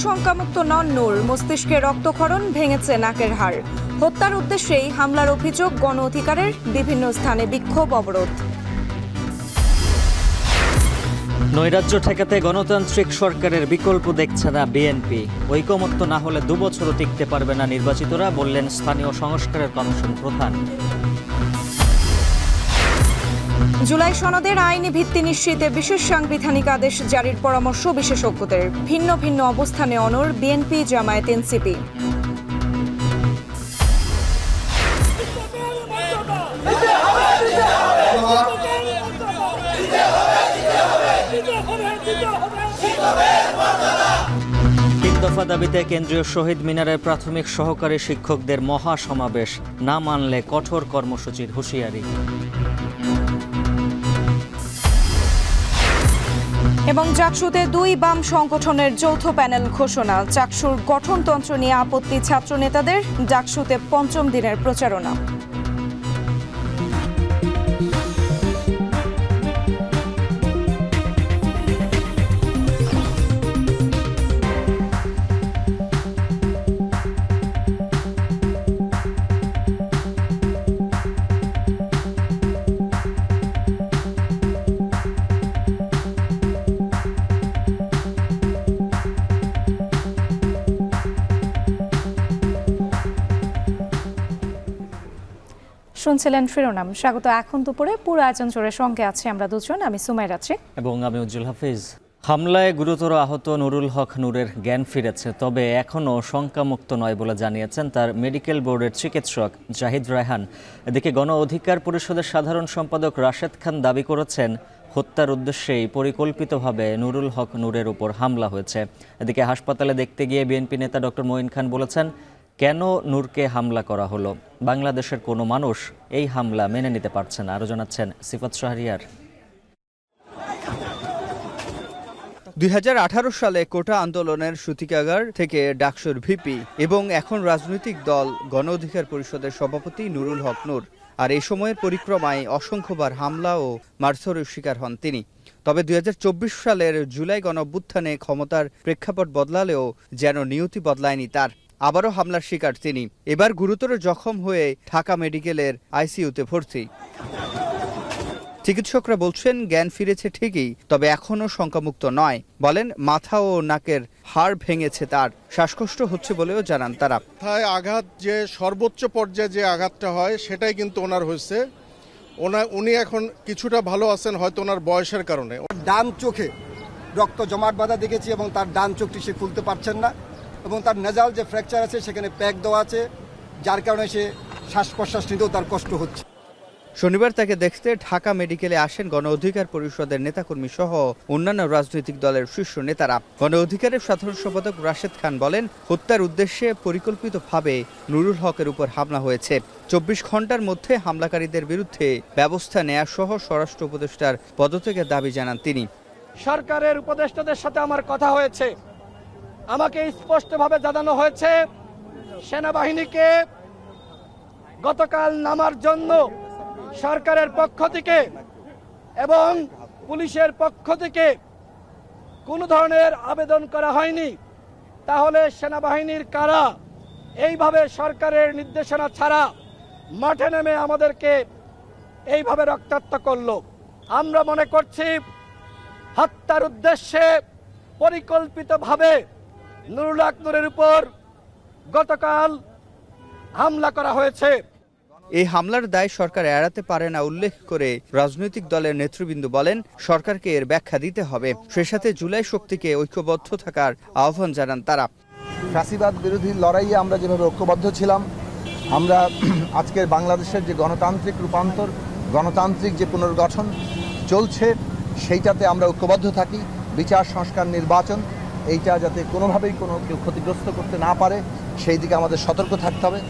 শঙ্কামুক্ত নন নূর, মস্তিষ্কে রক্তক্ষরণ, ভেঙেছে নাকের হাড়। হত্যার উদ্দেশ্যেই হামলার অভিযোগ, গণ অধিকারের বিভিন্ন স্থানে বিক্ষোভ অবরোধ। নৈরাজ্য ঠেকাতে গণতান্ত্রিক সরকারের বিকল্প দেখছে না বিএনপি। ঐকমত্য না হলে 2 বছরও টিকতে পারবে না নির্বাচিতরা, বললেন স্থানীয় সংস্কারের কমিশন প্রধান। জুলাই সনদের আইনি ভিত্তি নিশ্চিতে বিশেষ সাংবিধানিক আদেশ জারির পরামর্শ বিশেষজ্ঞদের। ভিন্ন ভিন্ন অবস্থানে অনড় বিএনপি, জামায়াত, এনসিপি। তিন দফা দাবিতে কেন্দ্রীয় শহীদ মিনারের প্রাথমিক সহকারী শিক্ষকদের মহা সমাবেশ, না মানলে কঠোর কর্মসূচির হুঁশিয়ারি। এবং জাকসুতে 2 বাম সংগঠনের যৌথ প্যানেল ঘোষণা। জাকসুর গঠনতন্ত্র নিয়ে আপত্তি ছাত্র নেতাদের, জাকসুতে 5ম দিনের প্রচারণা। শুনছিলেন শিরোনাম। স্বাগত এখন দুপুরে পুরো আয়োজন জোরের সঙ্গে আছে আমরা দুজন, আমি সুমাইরা আছি এবং আমি উজ্জ্বল হাফিজ। হামলায় গুরুতর আহত নুরুল হক নূরের জ্ঞান ফিরেছে, তবে এখনও শঙ্কামুক্ত নয় বলে জানিয়েছেন তার মেডিকেল বোর্ডের চিকিৎসক জাহিদ রায়হান। এদিকে গণ অধিকার পরিষদের সাধারণ সম্পাদক রাশেদ খান দাবি করেছেন হত্যার উদ্দেশ্যেই পরিকল্পিতভাবে নুরুল হক নূরের উপর হামলা হয়েছে। এদিকে হাসপাতালে দেখতে গিয়ে বিএনপি নেতা ডক্টর মঈন খান বলেছেন, কেন নূরকে হামলা করা হলো? বাংলাদেশের কোনো মানুষ এই হামলা মেনে নিতে পারছে না। আরও জানাচ্ছেন সিফাত শাহরিয়ার। 2018 সালে কোটা আন্দোলনের সূতিকাগার থেকে ডাকসুর ভিপি এবং এখন রাজনৈতিক দল গণ অধিকার পরিষদের সভাপতি নুরুল হক নূর। আর এই সময়ের পরিক্রমায় অসংখ্যবার হামলা ও মারধরের শিকার হন তিনি। তবে 2024 সালের জুলাই গণঅভ্যুত্থানে ক্ষমতার প্রেক্ষাপট বদলালেও যেন নিয়তি বদলায়নি তার। আবারও হামলার শিকার তিনি। এবার গুরুতর জখম হয়ে ঢাকা মেডিকেলের আইসিইউতে ভর্তি। চিকিৎসকরা বলছেন জ্ঞান ফিরেছে ঠিকই, তবে এখনও শঙ্কামুক্ত নয়। বলেন মাথা ও নাকের হাড় ভেঙেছে তার, শ্বাসকষ্ট হচ্ছে বলেও জানান তারা। মাথায় আঘাত যে সর্বোচ্চ পর্যায়ে যে আঘাতটা হয় সেটাই কিন্তু ওনার হয়েছে। উনি এখন কিছুটা ভালো আছেন, হয়তো ওনার বয়সের কারণে। ডান চোখে রক্ত জমাট বাঁধা দেখেছি এবং তার ডান চোখটি সে খুলতে পারছেন না, এবং তার নেজাল যে ফ্র্যাকচার আছে সেখানে প্যাক দেওয়া আছে, যার কারণে সে শ্বাস প্রশ্বাস নিতেও তার কষ্ট হচ্ছে। শনিবার তাকে দেখতে ঢাকা মেডিকেলে আসেন গণ অধিকার পরিষদের নেতাকর্মী সহ অন্যান্য রাজনৈতিক দলের শীর্ষ নেতারা। গণ অধিকারের সাধারণ সম্পাদক রাশেদ খান বলেন, হত্যার উদ্দেশ্যে পরিকল্পিতভাবে নুরুল হকের উপর হামলা হয়েছে। 24 ঘন্টার মধ্যে হামলাকারীদের বিরুদ্ধে ব্যবস্থা নেওয়া সহ স্বরাষ্ট্র উপদেষ্টার পদত্যাগের দাবি জানান তিনি। সরকারের উপদেষ্টাদের সাথে আমার কথা হয়েছে, আমাকে স্পষ্টভাবে জানানো হয়েছে সেনাবাহিনীকে গতকাল নামার জন্য সরকারের পক্ষ থেকে এবং পুলিশের পক্ষ থেকে কোনো ধরনের আবেদন করা হয়নি। তাহলে সেনাবাহিনীর কারা এইভাবে সরকারের নির্দেশনা ছাড়া মাঠে নেমে আমাদেরকে এইভাবে রক্তাক্ত করলো? আমরা মনে করছি হত্যার উদ্দেশ্যে পরিকল্পিতভাবে নুরুল হক নূরের উপর গতকাল হামলা করা হয়েছে। এই হামলার দায় সরকার এড়াতে পারে না উল্লেখ করে রাজনৈতিক দলের নেতৃবৃন্দ বলেন, সরকারকে এর ব্যাখ্যা দিতে হবে। সে সাথে জুলাই শক্তিকে ঐক্যবদ্ধ থাকার আহ্বান জানান তারা। ফ্যাসিবাদ বিরোধী লড়াইয়ে আমরা যেভাবে ঐক্যবদ্ধ ছিলাম, আমরা আজকের বাংলাদেশের যে গণতান্ত্রিক রূপান্তর, গণতান্ত্রিক যে পুনর্গঠন চলছে, সেইটাতে আমরা ঐক্যবদ্ধ থাকি। বিচার, সংস্কার, নির্বাচন, এইটা যাতে কোনোভাবেই কোনো কেউ ক্ষতিগ্রস্ত করতে না পারে, সেই দিকে আমাদের সতর্ক থাকতে হবে।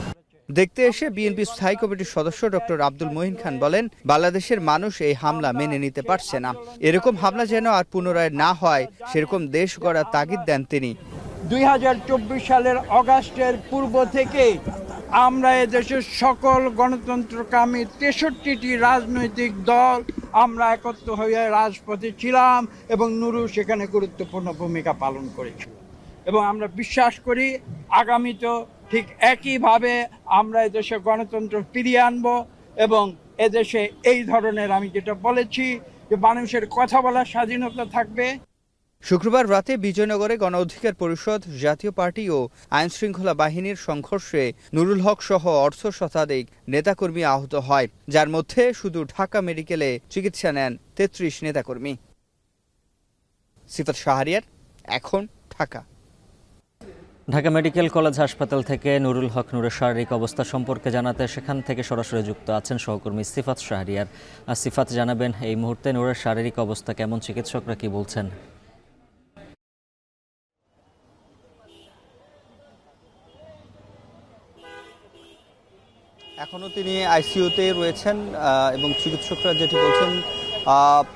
দেখতে এসে বিএনপি স্থায়ী কমিটির সদস্য ডক্টর আব্দুল মঈন খান বলেন, বাংলাদেশের মানুষ এই হামলা মেনে নিতে পারছে না। এরকম হামলা যেন আর পুনরায় না হয় সেরকম দেশ গড়ার তাগিদ দেন তিনি। 2024 সালের অগাস্টের পূর্ব থেকে আমরা এদেশের সকল গণতন্ত্রকামী 63টি রাজনৈতিক দল আমরা একত্র হয়ে রাজপথে ছিলাম এবং নুরু সেখানে গুরুত্বপূর্ণ ভূমিকা পালন করেছিল। এবং আমরা বিশ্বাস করি আগামীতেও ঠিক একইভাবে আমরা এদেশে গণতন্ত্র ফিরিয়ে আনবো এবং এদেশে এই ধরনের, আমি যেটা বলেছি, যে মানুষের কথা বলার স্বাধীনতা থাকবে। শুক্রবার রাতে বিজয়নগরে গণ অধিকার পরিষদ, জাতীয় পার্টি ও আইন শৃঙ্খলা বাহিনীর সংঘর্ষে নুরুল হক সহ অর্ধ শতাধিক নেতাকর্মী আহত হয়, যার মধ্যে শুধু ঢাকা মেডিকেলে চিকিৎসা নেন ৩৩ নেতাকর্মী। সিফাত শাহরিয়ার, এখন ঢাকা। ঢাকা মেডিকেল কলেজ হাসপাতাল থেকে নুরুল হক নূরের শারীরিক অবস্থা সম্পর্কে জানাতে সেখান থেকে সরাসরি যুক্ত আছেন সহকর্মী সিফাত শাহরিয়ার। সিফাত, জানাবেন এই মুহূর্তে নূরের শারীরিক অবস্থা কেমন, চিকিৎসকরা কি বলছেন? এখনো তিনি আইসিইউতে রয়েছেন এবং চিকিৎসকরা যেটি বলছেন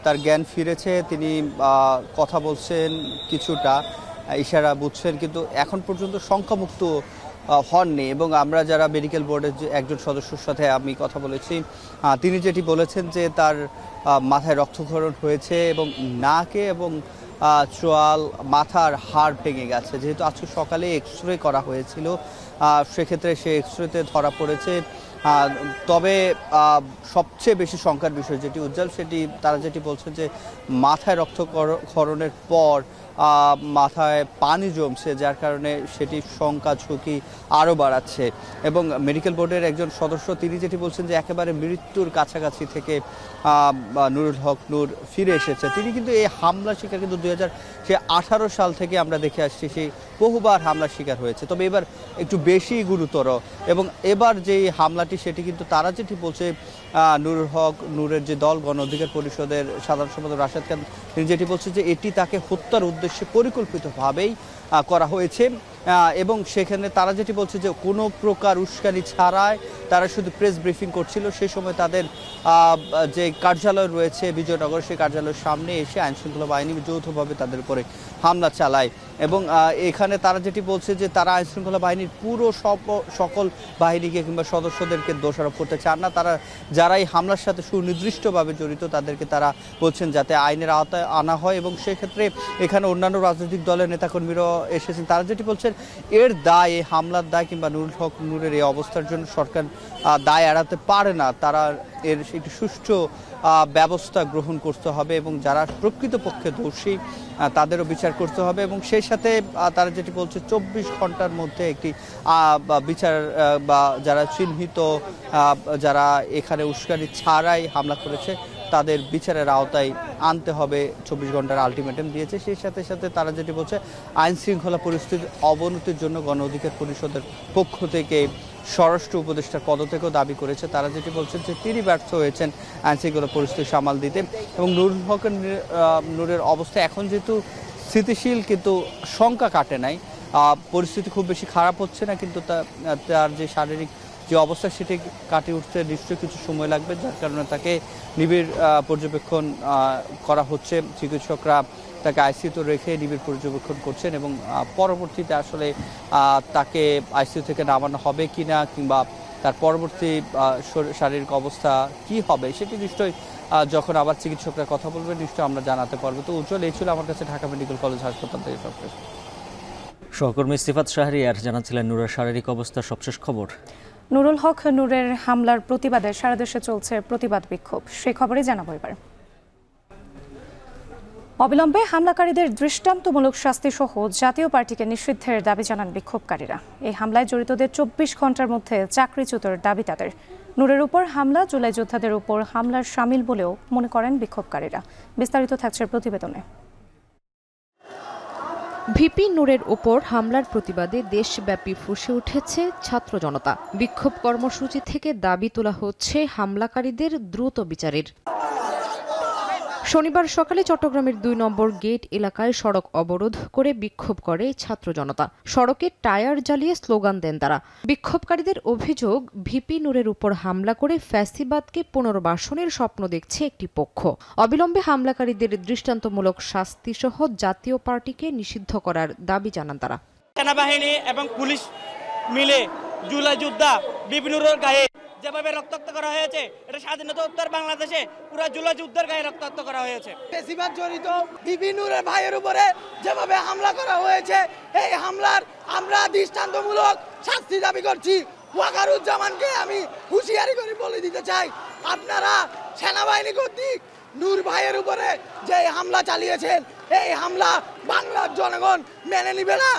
তার জ্ঞান ফিরেছে, তিনি কথা বলছেন, কিছুটা ইশারা বুঝছেন, কিন্তু এখন পর্যন্ত শঙ্কামুক্ত হননি। এবং আমরা যারা মেডিকেল বোর্ডের যে একজন সদস্যর সাথে আমি কথা বলেছি, তিনি যেটি বলেছেন যে তার মাথায় রক্তক্ষরণ হয়েছে এবং নাকে এবং চোয়াল, মাথার হাড় ভেঙে গেছে। যেহেতু আজকে সকালে এক্সরে করা হয়েছিল, সেক্ষেত্রে সে এক্সরেতে ধরা পড়েছে। তবে সবচেয়ে বেশি শঙ্কার বিষয় যেটি উজ্জ্বল, সেটি তারা যেটি বলছেন যে মাথায় রক্তক্ষরণের পর মাথায় পানি জমছে, যার কারণে সেটি শঙ্কা ঝুঁকি আরও বাড়াচ্ছে। এবং মেডিকেল বোর্ডের একজন সদস্য তিনি যেটি বলছেন যে একেবারে মৃত্যুর কাছাকাছি থেকে নুরুল হক নূর ফিরে এসেছে। তিনি কিন্তু এই হামলা শিকার কিন্তু 2018 সাল থেকে আমরা দেখে আসছি, সেই বহুবার হামলার শিকার হয়েছে। তবে এবার একটু বেশি গুরুতর, এবং এবার যে হামলাটি সেটি কিন্তু তারা যেটি বলছে নুরুল হক নূরের যে দল গণ অধিকার পরিষদের সাধারণ সম্পাদক রাশেদ খান, তিনি যেটি বলছেন যে এটি তাকে হত্যার উদ্দেশ্যে পরিকল্পিতভাবেই করা হয়েছে। এবং সেখানে তারা যেটি বলছে যে কোনো প্রকার উস্কানি ছাড়াই তারা শুধু প্রেস ব্রিফিং করছিল। সেই সময় তাদের যে কার্যালয় রয়েছে বিজয়নগর, সেই কার্যালয়ের সামনে এসে আইনশৃঙ্খলা বাহিনী যৌথভাবে তাদের উপরে হামলা চালায়। এবং এখানে তারা যেটি বলছে যে তারা আইনশৃঙ্খলা বাহিনীর পুরো সকল বাহিনীকে কিংবা সদস্যদেরকে দোষারোপ করতে চান না। তারা যারা এই হামলার সাথে সুনির্দিষ্টভাবে জড়িত তাদেরকে তারা বলছেন যাতে আইনের আওতায় আনা হয়। এবং সেক্ষেত্রে এখানে অন্যান্য রাজনৈতিক দলের নেতাকর্মীরাও এসেছেন। তারা যেটি বলছেন এর দায়, এই হামলার দায় কিংবা নুরুল হক নূরের এই অবস্থার জন্য সরকার দায় এড়াতে পারে না। তারা এর একটি সুষ্ঠু ব্যবস্থা গ্রহণ করতে হবে এবং যারা প্রকৃতপক্ষে দোষী তাদেরও বিচার করতে হবে। এবং সেই সাথে তারা যেটি বলছে 24 ঘন্টার মধ্যে একটি বিচার বা যারা চিহ্নিত, যারা এখানে উস্কানি ছাড়াই হামলা করেছে তাদের বিচারের আওতায় আনতে হবে, 24 ঘন্টার আলটিমেটাম দিয়েছে। সেই সাথে সাথে তারা যেটি বলছে আইন শৃঙ্খলা পরিস্থিতির অবনতির জন্য গণ অধিকার পরিষদের পক্ষ থেকে স্বরাষ্ট্র উপদেষ্টার পদত্যাগও দাবি করেছে। তারা যেটি বলছেন যে তিনি ব্যর্থ হয়েছেন আইন শৃঙ্খলা পরিস্থিতি সামাল দিতে। এবং নুরুল হক নূরের অবস্থা এখন যেহেতু স্থিতিশীল, কিন্তু শঙ্কা কাটে নাই, পরিস্থিতি খুব বেশি খারাপ হচ্ছে না, কিন্তু তার যে শারীরিক যে অবস্থা সেটি কাটিয়ে উঠতে নিশ্চয়ই কিছু সময় লাগবে, যার কারণে তাকে নিবিড় পর্যবেক্ষণ করা হচ্ছে। চিকিৎসকরা তাকে আইসিইউতে রেখে নিবিড় পর্যবেক্ষণ করছেন এবং পরবর্তীতে আসলে তাকে আইসিইউ থেকে নামানো হবে কিনা কিংবা তার পরবর্তী শারীরিক অবস্থা কি হবে সেটি নিশ্চয়ই যখন আবার চিকিৎসকরা কথা বলবেন নিশ্চয়ই আমরা জানাতে পারবো। তো উজ্জ্বল, এই ছিল আমার কাছে ঢাকা মেডিকেল কলেজ হাসপাতাল থেকে সবশেষ। সহকর্মী সিফাত শাহরিয়ার জানাচ্ছিলেন নূরের শারীরিক অবস্থার সবশেষ খবর। নুরুল হক নূরের হামলার প্রতিবাদে সারা দেশে চলছে প্রতিবাদ বিক্ষোভ, সেই খবরে জানাবো এবার। অবিলম্বে হামলাকারীদের দৃষ্টান্তমূলক শাস্তি সহ জাতীয় পার্টিকে নিষিদ্ধের দাবি জানান বিক্ষোভকারীরা। এই হামলায় জড়িতদের 24 ঘন্টার মধ্যে চাকরিচ্যুতের দাবি তাদের। নূরের উপর হামলা জুলাই যোদ্ধাদের উপর হামলার শামিল বলেও মনে করেন বিক্ষোভকারীরা। বিস্তারিত থাকছে প্রতিবেদনে। ভিপি নূরের ওপর হামলার প্রতিবাদে দেশব্যাপী ফুঁসে উঠেছে ছাত্র জনতা। বিক্ষোভ কর্মসূচি থেকে দাবি তোলা হচ্ছে হামলাকারীদের দ্রুত বিচারের। শনিবার সকালে চট্টগ্রামের 2 নম্বর গেট এলাকায় সড়ক অবরোধ করে বিক্ষোভ করে ছাত্র জনতা। সড়কে টায়ার জ্বালিয়ে স্লোগান দেন তারা। বিক্ষোভকারীদের অভিযোগ, ভিপি নূরের উপর হামলা করে ফ্যাসিবাদকে পুনর্বাসনের স্বপ্ন দেখছে একটি পক্ষ। অবিলম্বে হামলাকারীদের দৃষ্টান্তমূলক শাস্তি সহ জাতীয় পার্টিকে নিষিদ্ধ করার দাবি জানান তারা। সেনাবাহিনী এবং পুলিশ মিলে জুলাই যোদ্ধা ভিপি নূরের গায়ে যেভাবে রক্তাক্ত করা হয়েছে, এটা স্বাধীনতা উত্তর বাংলাদেশে পুরো জুলাই যুদ্ধের গায়ে রক্তাক্ত করা হয়েছে। বেশিরভাগ জড়িত বিপি নূরের ভাইয়ের উপরে যেভাবে হামলা করা হয়েছে, এই হামলার আমরা দৃষ্টান্তমূলক শাস্তি দাবি করছি। ওয়াকারুজ্জামানকে আমি হুঁশিয়ারি করে বলে দিতে চাই, আপনারা সেনাবাহিনী কর্তৃক নূর ভাইয়ের উপরে যে হামলা চালিয়েছেন, এই হামলা বাংলার জনগণ মেনে নিবে না।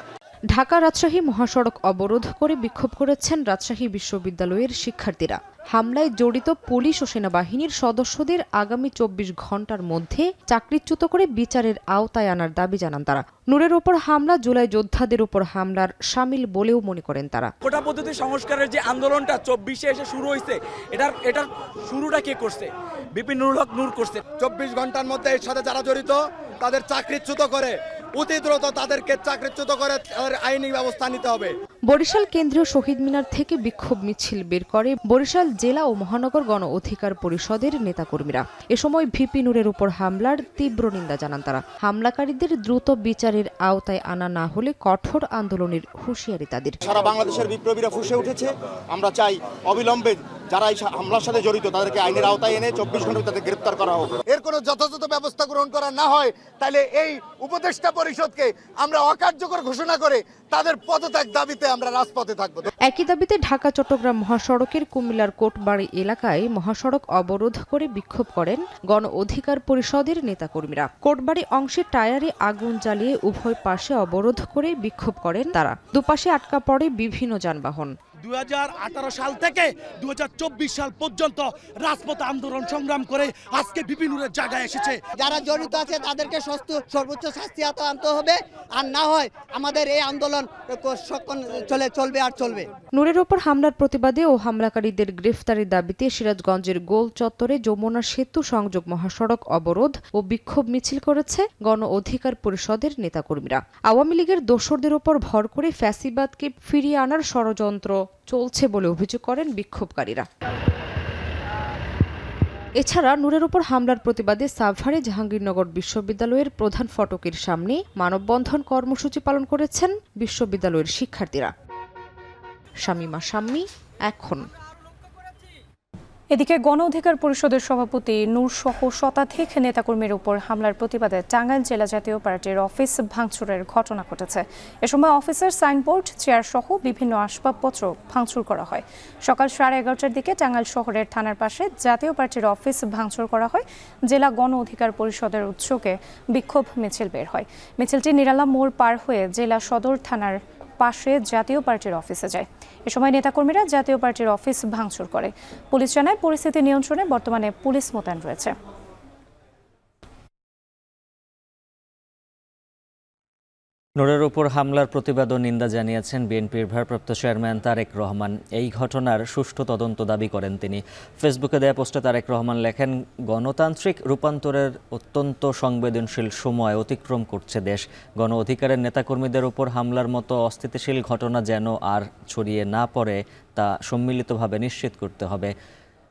ঢাকা রাজশাহী মহাসড়ক অবরোধ করে বিক্ষোভ করেছেন রাজশাহী বিশ্ববিদ্যালয়ের শিক্ষার্থীরা। হামলায় জড়িত পুলিশ ও সেনাবাহিনীর সদস্যদের আগামী 24 ঘন্টার মধ্যে চাকরিচ্যুত করে বিচারের আওতায় আনার দাবি জানান তারা। নূরের ওপর হামলা জুলাই যোদ্ধাদের উপর হামলার শামিল বলেও মনে করেন তারা। কোটা পদ্ধতি সংস্কারের যে আন্দোলনটা 24-এ এসে শুরু হয়েছে, এটার শুরুটা কে করছে? বিপিন নুরুল হক নূর করছে। 24 ঘন্টার মধ্যে এর সাথে যারা জড়িত তাদের চাকরিচ্যুত করে, অতি দ্রুত তাদেরকে চাকরিচ্যুত করে তাদের আইনি ব্যবস্থা নিতে হবে। বরিশাল কেন্দ্রীয় শহীদ মিনার থেকে বিক্ষোভ মিছিল বের করে বরিশাল জেলা ও মহানগর গণ অধিকার পরিষদের নেতাকর্মীরা। এ সময় ভিপি নূরের উপর হামলার তীব্র নিন্দা জানান তারা। হামলাকারীদের দ্রুত বিচারের আওতায় আনা না হলে কঠোর আন্দোলনের হুঁশিয়ারি তাদের। সারা বাংলাদেশের বিপ্লবীরা ফুঁসে উঠেছে। আমরা চাই অবিলম্বে যারা এই হামলার সাথে জড়িত তাদেরকে আইনের আওতায় এনে 24 ঘন্টা তাদের গ্রেফতার করা হোক। এর কোনো যথাযথ ব্যবস্থা গ্রহণ করা না হয় তাহলে এই উপদেষ্টা পরিষদকে আমরা অকার্যকর ঘোষণা করে তাদের পদত্যাগ দাবিতে আমরা রাজপথে থাকব। একই দাবিতে ঢাকা চট্টগ্রাম মহাসড়কের কুমিল্লার কোটবাড়ি এলাকায় মহাসড়ক অবরোধ করে বিক্ষোভ করেন গণ অধিকার পরিষদের নেতাকর্মীরা। কোটবাড়ি অংশে টায়ারে আগুন জ্বালিয়ে উভয় পাশে অবরোধ করে বিক্ষোভ করেন তারা। দুপাশে আটকা পড়ে বিভিন্ন যানবাহন। 2018 সাল থেকে 2024 সাল পর্যন্ত রাজপথ আন্দোলন সংগ্রাম করে আজকে বিপিনুরের জায়গায় এসেছে। যারা জড়িত আছে তাদেরকে সর্বোচ্চ শাস্তি আনতে হবে, আর না হয় আমাদের এই আন্দোলন চলবে আর চলবে। নূরের ওপর হামলার প্রতিবাদে ও হামলাকারীদের গ্রেফতারের দাবিতে সিরাজগঞ্জের গোল চত্বরে যমুনা সেতু সংযোগ মহাসড়ক অবরোধ ও বিক্ষোভ মিছিল করেছে গণ অধিকার পরিষদের নেতাকর্মীরা। আওয়ামী লীগের দোসরদের ওপর ভর করে ফ্যাসিবাদকে ফিরিয়ে আনার ষড়যন্ত্র চলছে বলে অভিযোগ করেন বিক্ষোভকারীরা। এছাড়া নূরের উপর হামলার প্রতিবাদে সাভারে জাহাঙ্গীরনগর বিশ্ববিদ্যালয়ের প্রধান ফটকের সামনে মানববন্ধন কর্মসূচি পালন করেছেন বিশ্ববিদ্যালয়ের শিক্ষার্থীরা। শামীমা শাম্মী, এখন। এদিকে গণ অধিকার পরিষদের সভাপতি নূর সহ শতাধিক নেতাকর্মীর উপর হামলার প্রতিবাদে টাঙ্গাইল জেলা জাতীয় পার্টির অফিস ভাঙচুরের ঘটনা ঘটেছে। এ সময় অফিসের সাইনবোর্ড, চেয়ার সহ বিভিন্ন আসবাবপত্র ভাঙচুর করা হয়। সকাল 11:30টার দিকে টাঙ্গাইল শহরের থানার পাশে জাতীয় পার্টির অফিস ভাঙচুর করা হয়। জেলা গণ অধিকার পরিষদের উদ্যোগে বিক্ষোভ মিছিল বের হয়। মিছিলটি নিরালা মোড় পার হয়ে জেলা সদর থানার পাশে জাতীয় পার্টির অফিসে যায়। এ সময় নেতাকর্মীরা জাতীয় পার্টির অফিস ভাঙচুর করে। পুলিশ জানায় পরিস্থিতি নিয়ন্ত্রণে বর্তমানে পুলিশ মোতায়েন রয়েছে। নূরের উপর হামলার প্রতিবাদ ও নিন্দা জানিয়েছেন বিএনপির ভারপ্রাপ্ত চেয়ারম্যান তারেক রহমান। এই ঘটনার সুষ্ঠু তদন্ত দাবি করেন তিনি। ফেসবুকে দেয়া পোস্টে তারেক রহমান লেখেন, গণতান্ত্রিক রূপান্তরের অত্যন্ত সংবেদনশীল সময় অতিক্রম করছে দেশ। গণ অধিকারের নেতাকর্মীদের উপর হামলার মতো অস্থিতিশীল ঘটনা যেন আর ছড়িয়ে না পড়ে তা সম্মিলিতভাবে নিশ্চিত করতে হবে।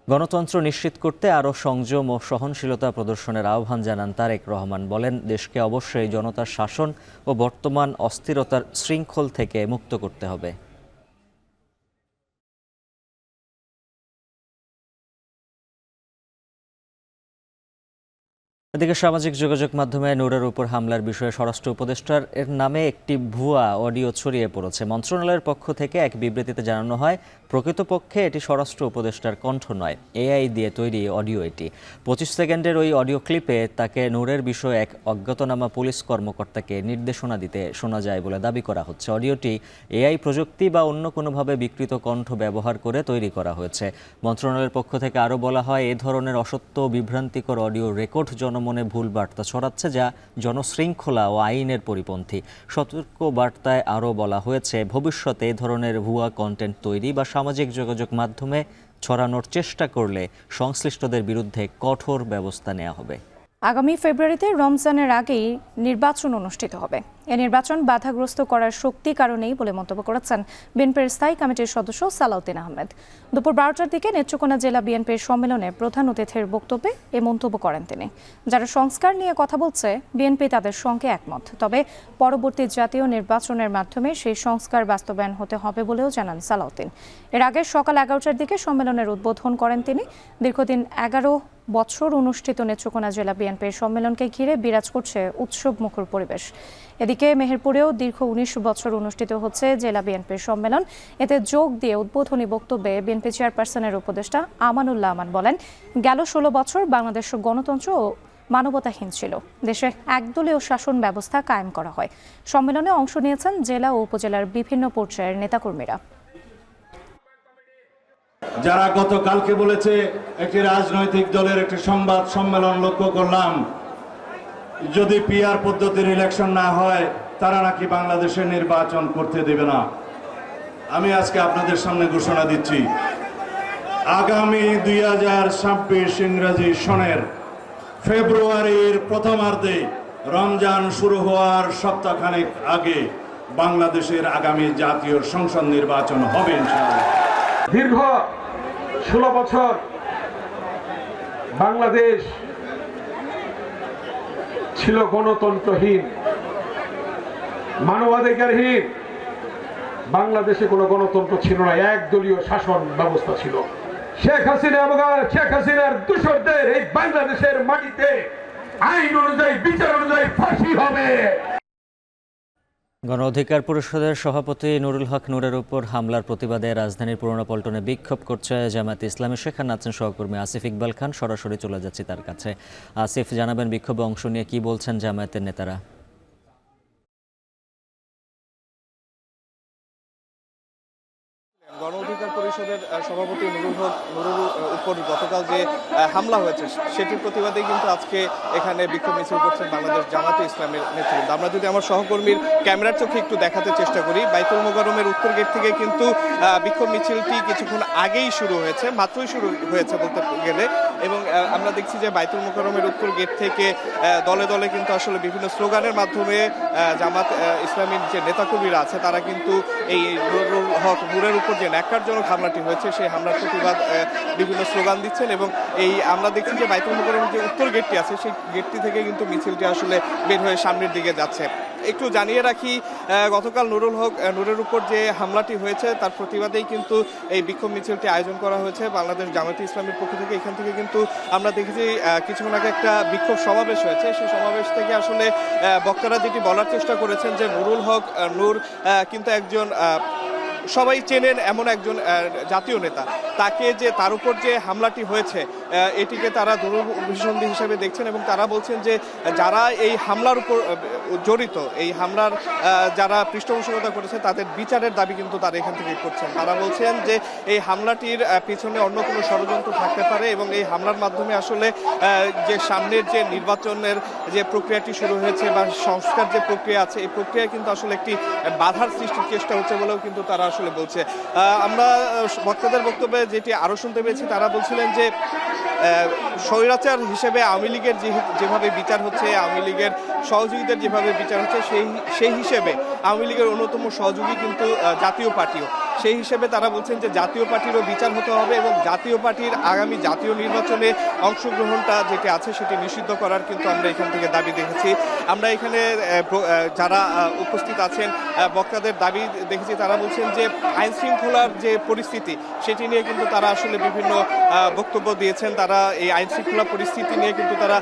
গণতন্ত্র নিশ্চিত করতে আরও সংযম ও সহনশীলতা প্রদর্শনের আহ্বান জানান তারেক রহমান। বলেন, দেশকে অবশ্যই জনতার শাসন ও বর্তমান অস্থিরতার শৃঙ্খল থেকে মুক্ত করতে হবে। এদিকে সামাজিক যোগাযোগ মাধ্যমে নূরের উপর হামলার বিষয়ে স্বরাষ্ট্র উপদেষ্টার নামে একটি ভুয়া অডিও ছড়িয়ে পড়েছে। মন্ত্রণালয়ের পক্ষ থেকে এক বিবৃতিতে জানানো হয়, প্রকৃতপক্ষে এটি স্বরাষ্ট্র উপদেষ্টার কণ্ঠ নয়, এআই দিয়ে তৈরি অডিও এটি। 25 সেকেন্ডের ওই অডিও ক্লিপে তাকে নূরের বিষয়ে এক অজ্ঞাতনামা পুলিশ কর্মকর্তাকে নির্দেশনা দিতে শোনা যায় বলে দাবি করা হচ্ছে। অডিওটি এআই প্রযুক্তি বা অন্য কোনোভাবে বিকৃত কণ্ঠ ব্যবহার করে তৈরি করা হয়েছে। মন্ত্রণালয়ের পক্ষ থেকে আরও বলা হয়, এ ধরনের অসত্য বিভ্রান্তিকর অডিও রেকর্ড জনমনে ভুল বার্তা ছড়াচ্ছে, যা জনশৃঙ্খলা ও আইনের পরিপন্থী। সতর্ক বার্তায় আরও বলা হয়েছে, ভবিষ্যতে এ ধরনের ভুয়া কন্টেন্ট তৈরি বা সামাজিক যোগাযোগ মাধ্যমে ছড়ানোর চেষ্টা করলে সংশ্লিষ্টদের বিরুদ্ধে কঠোর ব্যবস্থা নেওয়া হবে। আগামী ফেব্রুয়ারিতে রমজানের আগেই নির্বাচন অনুষ্ঠিত হবে। এ নির্বাচন বাধাগ্রস্ত করার শক্তি কারণেই বলে মন্তব্য করেছেন বিএনপির স্থায়ী কমিটির সদস্য সালাউদ্দিন আহমেদ। দুপুর 12টার দিকে নেত্রকোনা জেলা বিএনপির সম্মেলনে প্রধান অতিথির বক্তব্যে এ মন্তব্য করেন তিনি। যারা সংস্কার নিয়ে কথা বলছে বিএনপি তাদের সঙ্গে একমত, তবে পরবর্তী জাতীয় নির্বাচনের মাধ্যমে সেই সংস্কার বাস্তবায়ন হতে হবে বলেও জানান সালাউদ্দিন। এর আগে সকাল 11টার দিকে সম্মেলনের উদ্বোধন করেন তিনি। দীর্ঘদিন 11 বছর অনুষ্ঠিত নেত্রকোনা জেলা বিএনপির সম্মেলনকে ঘিরে বিরাজ করছে উৎসবমুখর পরিবেশ। এদিকে মেহেরপুরেও দীর্ঘ 19 বছর অনুষ্ঠিত হচ্ছে জেলা বিএনপির সম্মেলন। এতে যোগ দিয়ে উদ্বোধনী বক্তব্যে বিএনপি চেয়ারপারসনের উপদেষ্টা আমানুল্লাহ আমান বলেন, গেল 16 বছর বাংলাদেশ গণতন্ত্র ও মানবতাহীন ছিল। দেশে একদলীয় শাসন ব্যবস্থা কায়েম করা হয়। সম্মেলনে অংশ নিয়েছেন জেলা ও উপজেলার বিভিন্ন পর্যায়ের নেতাকর্মীরা। যারা গতকালকে বলেছে একটি রাজনৈতিক দলের একটি সংবাদ সম্মেলন লক্ষ্য করলাম, যদি পিআর পদ্ধতির ইলেকশন না হয় তারা নাকি বাংলাদেশে নির্বাচন করতে দেবে না। আমি আজকে আপনাদের সামনে ঘোষণা দিচ্ছি, আগামী 2026 ইংরেজি সনের ফেব্রুয়ারির প্রথমার্ধে রমজান শুরু হওয়ার সপ্তাহখানেক আগে বাংলাদেশের আগামী জাতীয় সংসদ নির্বাচন হবে ইনশাআল্লাহ। দীর্ঘ 16 বছর বাংলাদেশ ছিল গণতন্ত্রহীন, মানবাধিকারহীন। বাংলাদেশে কোনো গণতন্ত্র ছিল না, একদলীয় শাসন ব্যবস্থা ছিল। শেখ হাসিনা এবং শেখ হাসিনার দূষরদের এই বাংলাদেশের মাটিতে আইন অনুযায়ী, বিচার অনুযায়ী ফাঁসি হবে। গণ অধিকার পরিষদের সভাপতি নুরুল হক নূরের উপর হামলার প্রতিবাদে রাজধানীর পুরোনো পল্টনে বিক্ষোভ করছে জামায়াতে ইসলামী। সেখানে আছেন সহকর্মী আসিফ ইকবাল খান। সরাসরি চলে যাচ্ছি তার কাছে। আসিফ, জানাবেন বিক্ষোভে অংশ নিয়ে কি বলছেন জামায়াতের নেতারা? গণ অধিকার পরিষদের সভাপতি নুরুল হক নূরের উপর গতকাল যে হামলা হয়েছে সেটির প্রতিবাদে কিন্তু আজকে এখানে বিক্ষোভ মিছিল করছেন বাংলাদেশ জামায়াতে ইসলামের নেতৃবৃন্দ। আমরা যদি আমার সহকর্মীর ক্যামেরার চোখে একটু দেখাতে চেষ্টা করি, বাইতুল মোকাররমের উত্তর গেট থেকে কিন্তু বিক্ষোভ মিছিলটি কিছুক্ষণ আগেই শুরু হয়েছে, মাত্রই শুরু হয়েছে বলতে গেলে। এবং আমরা দেখছি যে বাইতুল মোকাররমের উত্তর গেট থেকে দলে দলে কিন্তু আসলে বিভিন্ন স্লোগানের মাধ্যমে জামাত ইসলামীর যে নেতাকর্মীরা আছে তারা কিন্তু এই নুরুল হক নূরের উপর যে ন্যাক্কারজনক হামলাটি হয়েছে সেই হামলার প্রতিবাদ বিভিন্ন স্লোগান দিচ্ছেন। এবং এই আমরা দেখছি যে বাইতুল মোকাররমের যে উত্তর গেটটি আছে সেই গেটটি থেকে কিন্তু মিছিলটি আসলে বের হয়ে সামনের দিকে যাচ্ছে। একটু জানিয়ে রাখি, গতকাল নুরুল হক নূরের উপর যে হামলাটি হয়েছে তার প্রতিবাদেই কিন্তু এই বিক্ষোভ মিছিলটি আয়োজন করা হয়েছে বাংলাদেশ জামায়াতে ইসলামের পক্ষ থেকে। এখান থেকে কিন্তু আমরা দেখেছি কিছুক্ষণ আগে একটা বিক্ষোভ সমাবেশ হয়েছে। সেই সমাবেশ থেকে আসলে বক্তারা যেটি বলার চেষ্টা করেছেন যে নুরুল হক নূর কিন্তু একজন সবাই চেনেন এমন একজন জাতীয় নেতা, তাকে যে তার উপর যে হামলাটি হয়েছে এটিকে তারা দুরভিসন্ধি হিসেবে দেখছেন। এবং তারা বলছেন যে যারা এই হামলার উপর জড়িত, এই হামলার যারা পৃষ্ঠপোষকতা করেছে তাদের বিচারের দাবি কিন্তু তারা এখান থেকে করছেন। তারা বলছেন যে এই হামলাটির পিছনে অন্য কোনো ষড়যন্ত্র থাকতে পারে এবং এই হামলার মাধ্যমে আসলে যে সামনের যে নির্বাচনের যে প্রক্রিয়াটি শুরু হয়েছে বা সংস্কার যে প্রক্রিয়া আছে এই প্রক্রিয়া কিন্তু আসলে একটি বাধার সৃষ্টির চেষ্টা হচ্ছে বলেও কিন্তু তারা আসলে বলছে। আমরা বক্তাদের বক্তব্যে যেটি আরো শুনতে পেয়েছি, তারা বলছিলেন যে স্বৈরাচার হিসেবে আওয়ামী লীগের যেভাবে বিচার হচ্ছে, আওয়ামী লীগের সহযোগীদের যেভাবে বিচার হচ্ছে সেই হিসেবে আওয়ামী লীগের অন্যতম সহযোগী কিন্তু জাতীয় পার্টিও। সেই হিসেবে তারা বলছেন যে জাতীয় পার্টিরও বিচার হতে হবে এবং জাতীয় পার্টির আগামী জাতীয় নির্বাচনে অংশগ্রহণটা যেটি আছে সেটি নিষিদ্ধ করার কিন্তু আমরা এখান থেকে দাবি দেখেছি। আমরা এখানে যারা উপস্থিত আছেন বক্তাদের দাবি দেখেছি, তারা বলছেন যে আইন শৃঙ্খলার যে পরিস্থিতি সেটি নিয়ে কিন্তু তারা আসলে বিভিন্ন বক্তব্য দিয়েছেন। তারা এই আইন শৃঙ্খলা পরিস্থিতি নিয়ে কিন্তু তারা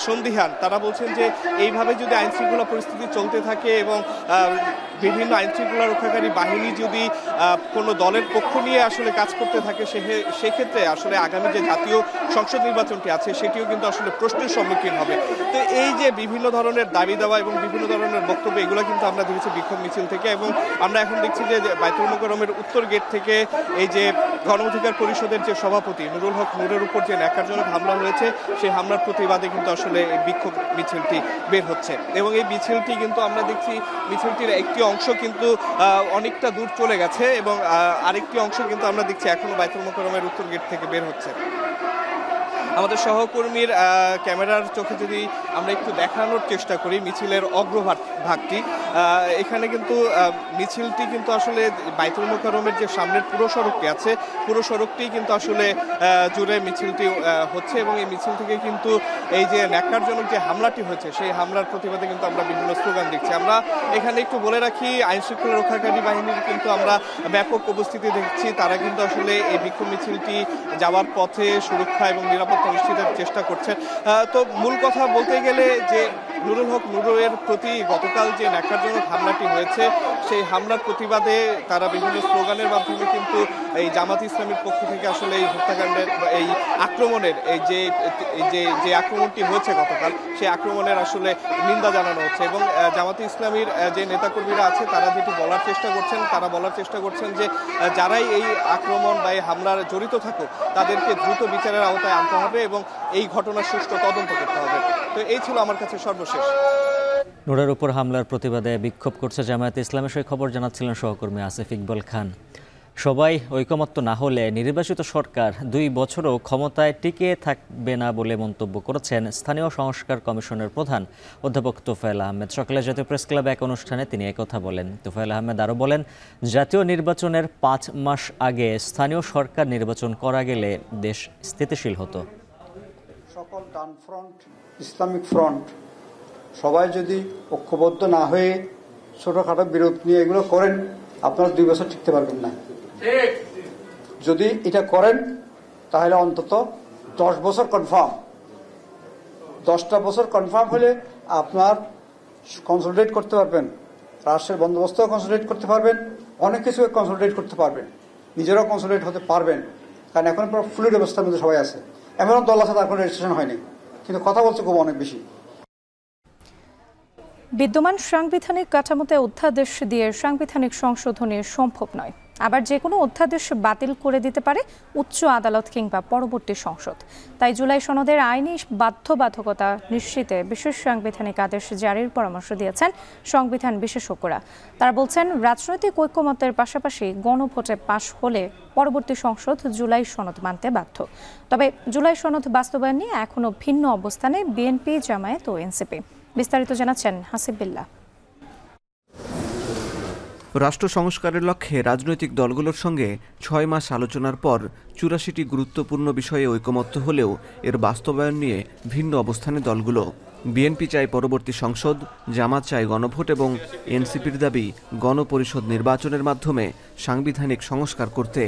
সন্দিহান। তারা বলছেন যে এইভাবে যদি আইন শৃঙ্খলা পরিস্থিতি চলতে থাকে এবং বিভিন্ন আইন শৃঙ্খলা রক্ষাকারী বাহিনী যদি কোনো দলের পক্ষ নিয়ে আসলে কাজ করতে থাকে সেক্ষেত্রে আসলে আগামী যে জাতীয় সংসদ নির্বাচনটি আছে সেটিও কিন্তু আসলে প্রশ্নের সম্মুখীন হবে। তো এই যে বিভিন্ন ধরনের দাবি দেওয়া এবং বিভিন্ন ধরনের বক্তব্য এগুলো কিন্তু আমরা দেখেছি বিক্ষোভ মিছিল থেকে। এবং আমরা এখন দেখছি যে বাইতুল মোকাররমের উত্তর গেট থেকে এই যে গণ অধিকার পরিষদের যে সভাপতি নুরুল হক নূরের উপর যে ন্যাক্কারজনক হামলা হয়েছে সেই হামলার প্রতিবাদে কিন্তু আসলে এই বিক্ষোভ মিছিলটি বের হচ্ছে। এবং এই মিছিলটি কিন্তু আমরা দেখছি মিছিলটির একটি অংশ কিন্তু অনেকটা দূর চলে গেছে এবং আরেকটি অংশ কিন্তু আমরা দেখছি এখনো বাইতুল মোকাররমের উত্তর গেট থেকে বের হচ্ছে। আমাদের সহকর্মীর ক্যামেরার চোখে যদি আমরা একটু দেখানোর চেষ্টা করি মিছিলের অগ্রভাগটি, এখানে কিন্তু মিছিলটি কিন্তু আসলে বাইতুল মোকাররমের যে সামনের পুরো সড়কটি আছে, পুরো সড়কটি কিন্তু আসলে জুড়ে মিছিলটি হচ্ছে এবং এই মিছিল থেকে কিন্তু এই যে ন্যাক্কারজনক যে হামলাটি হয়েছে সেই হামলার প্রতিবাদে কিন্তু আমরা বিভিন্ন স্লোগান দেখছি। আমরা এখানে একটু বলে রাখি, আইনশৃঙ্খলা রক্ষাকারী বাহিনীর কিন্তু আমরা ব্যাপক উপস্থিতি দেখছি। তারা কিন্তু আসলে এই বিক্ষোভ মিছিলটি যাওয়ার পথে সুরক্ষা এবং নিরাপত্তা নিশ্চিতের চেষ্টা করছে। তো মূল কথা বলতে গেলে যে নুরুল হক নুরের প্রতি গতকাল যে ন্যাক্কারজনক হামলাটি হয়েছে সেই হামলার প্রতিবাদে তারা বিভিন্ন স্লোগানের মাধ্যমে কিন্তু এই জামাত ইসলামের পক্ষ থেকে আসলে এই হত্যাকাণ্ডের এই আক্রমণের যে আক্রমণটি হয়েছে গতকাল সেই আক্রমণের আসলে নিন্দা জানানো হচ্ছে এবং জামাতে ইসলামীর যে নেতাকর্মীরা আছে তারা যেটি বলার চেষ্টা করছেন যে যারাই এই আক্রমণ বা এই হামলার জড়িত থাকুক তাদেরকে দ্রুত বিচারের আওতায় আনতে হবে এবং এই ঘটনার সুষ্ঠু তদন্ত করতে হবে। তো এই ছিল আমার কাছে সর্বশেষ। নূরের উপর হামলার প্রতিবাদে বিক্ষোভ করছে জামায়াতে ইসলামের, সেই খবর জানাচ্ছিলেন সহকর্মী আসিফ ইকবাল খান। সবাই ঐকমত্য না হলে নির্বাচিত সরকার 2 বছরও ক্ষমতায় টিকে থাকবে না বলে মন্তব্য করেছেন স্থানীয় সংস্কার কমিশনের প্রধান অধ্যাপক তোফায়েল আহমেদ। সকালে জাতীয় প্রেস ক্লাবে এক অনুষ্ঠানে তিনি একথা বলেন। তোফায়েল আহমেদ আরও বলেন, জাতীয় নির্বাচনের 5 মাস আগে স্থানীয় সরকার নির্বাচন করা গেলে দেশ স্থিতিশীল হতো। সকল ডানফ্রন্ট, ইসলামিক ফ্রন্ট সবাই যদি ঐক্যবদ্ধ না হয়ে ছোটখাটো বিরোধ নিয়ে এগুলো করেন, আপনারা 2 বছর টিকতে পারবেন না। যদি এটা করেন তাহলে অন্তত 10 বছর কনফার্ম। 10টা বছর কনফার্ম হলে আপনার কনসলিডেট করতে পারবেন, রাষ্ট্রের বন্দোবস্তও কনসলিডেট করতে পারবেন, অনেক কিছু কনসলিডেট করতে পারবেন, নিজেরাও কনসলিডেট হতে পারবেন। কারণ এখন পুরো ফ্লুইড অবস্থার মধ্যে সবাই আছে। এমন দল আছে তার কোনো রেজিস্ট্রেশন হয়নি, কিন্তু কথা বলছে খুব অনেক বেশি। বিদ্যমান সাংবিধানিক কাঠামোতে অধ্যাদেশ দিয়ে সাংবিধানিক সংশোধনী সম্ভব নয়। আবার যে কোনো অধ্যাদেশ বাতিল করে দিতে পারে উচ্চ আদালত কিংবা পরবর্তী সংসদ। তাই জুলাই সনদের আইনি বাধ্যবাধকতা নিশ্চিতে বিশেষ সাংবিধানিক আদেশ জারির পরামর্শ দিয়েছেন সংবিধান বিশেষজ্ঞরা। তারা বলছেন, রাজনৈতিক ঐকমত্যের পাশাপাশি গণভোটে পাশ হলে পরবর্তী সংসদ জুলাই সনদ মানতে বাধ্য। তবে জুলাই সনদ বাস্তবায়ন নিয়ে এখনও ভিন্ন অবস্থানে বিএনপি, জামায়াত ও এনসিপি। বিস্তারিত জানাচ্ছেন হাসিব বিল্লাহ। রাষ্ট্র সংস্কারের লক্ষ্যে রাজনৈতিক দলগুলোর সঙ্গে 6 মাস আলোচনার পর 84টি গুরুত্বপূর্ণ বিষয়ে ঐকমত্য হলেও এর বাস্তবায়ন নিয়ে ভিন্ন অবস্থানে দলগুলো। বিএনপি চায় পরবর্তী সংসদ, জামাত চায় গণভোট এবং এনসিপির দাবি গণপরিষদ নির্বাচনের মাধ্যমে সাংবিধানিক সংস্কার করতে।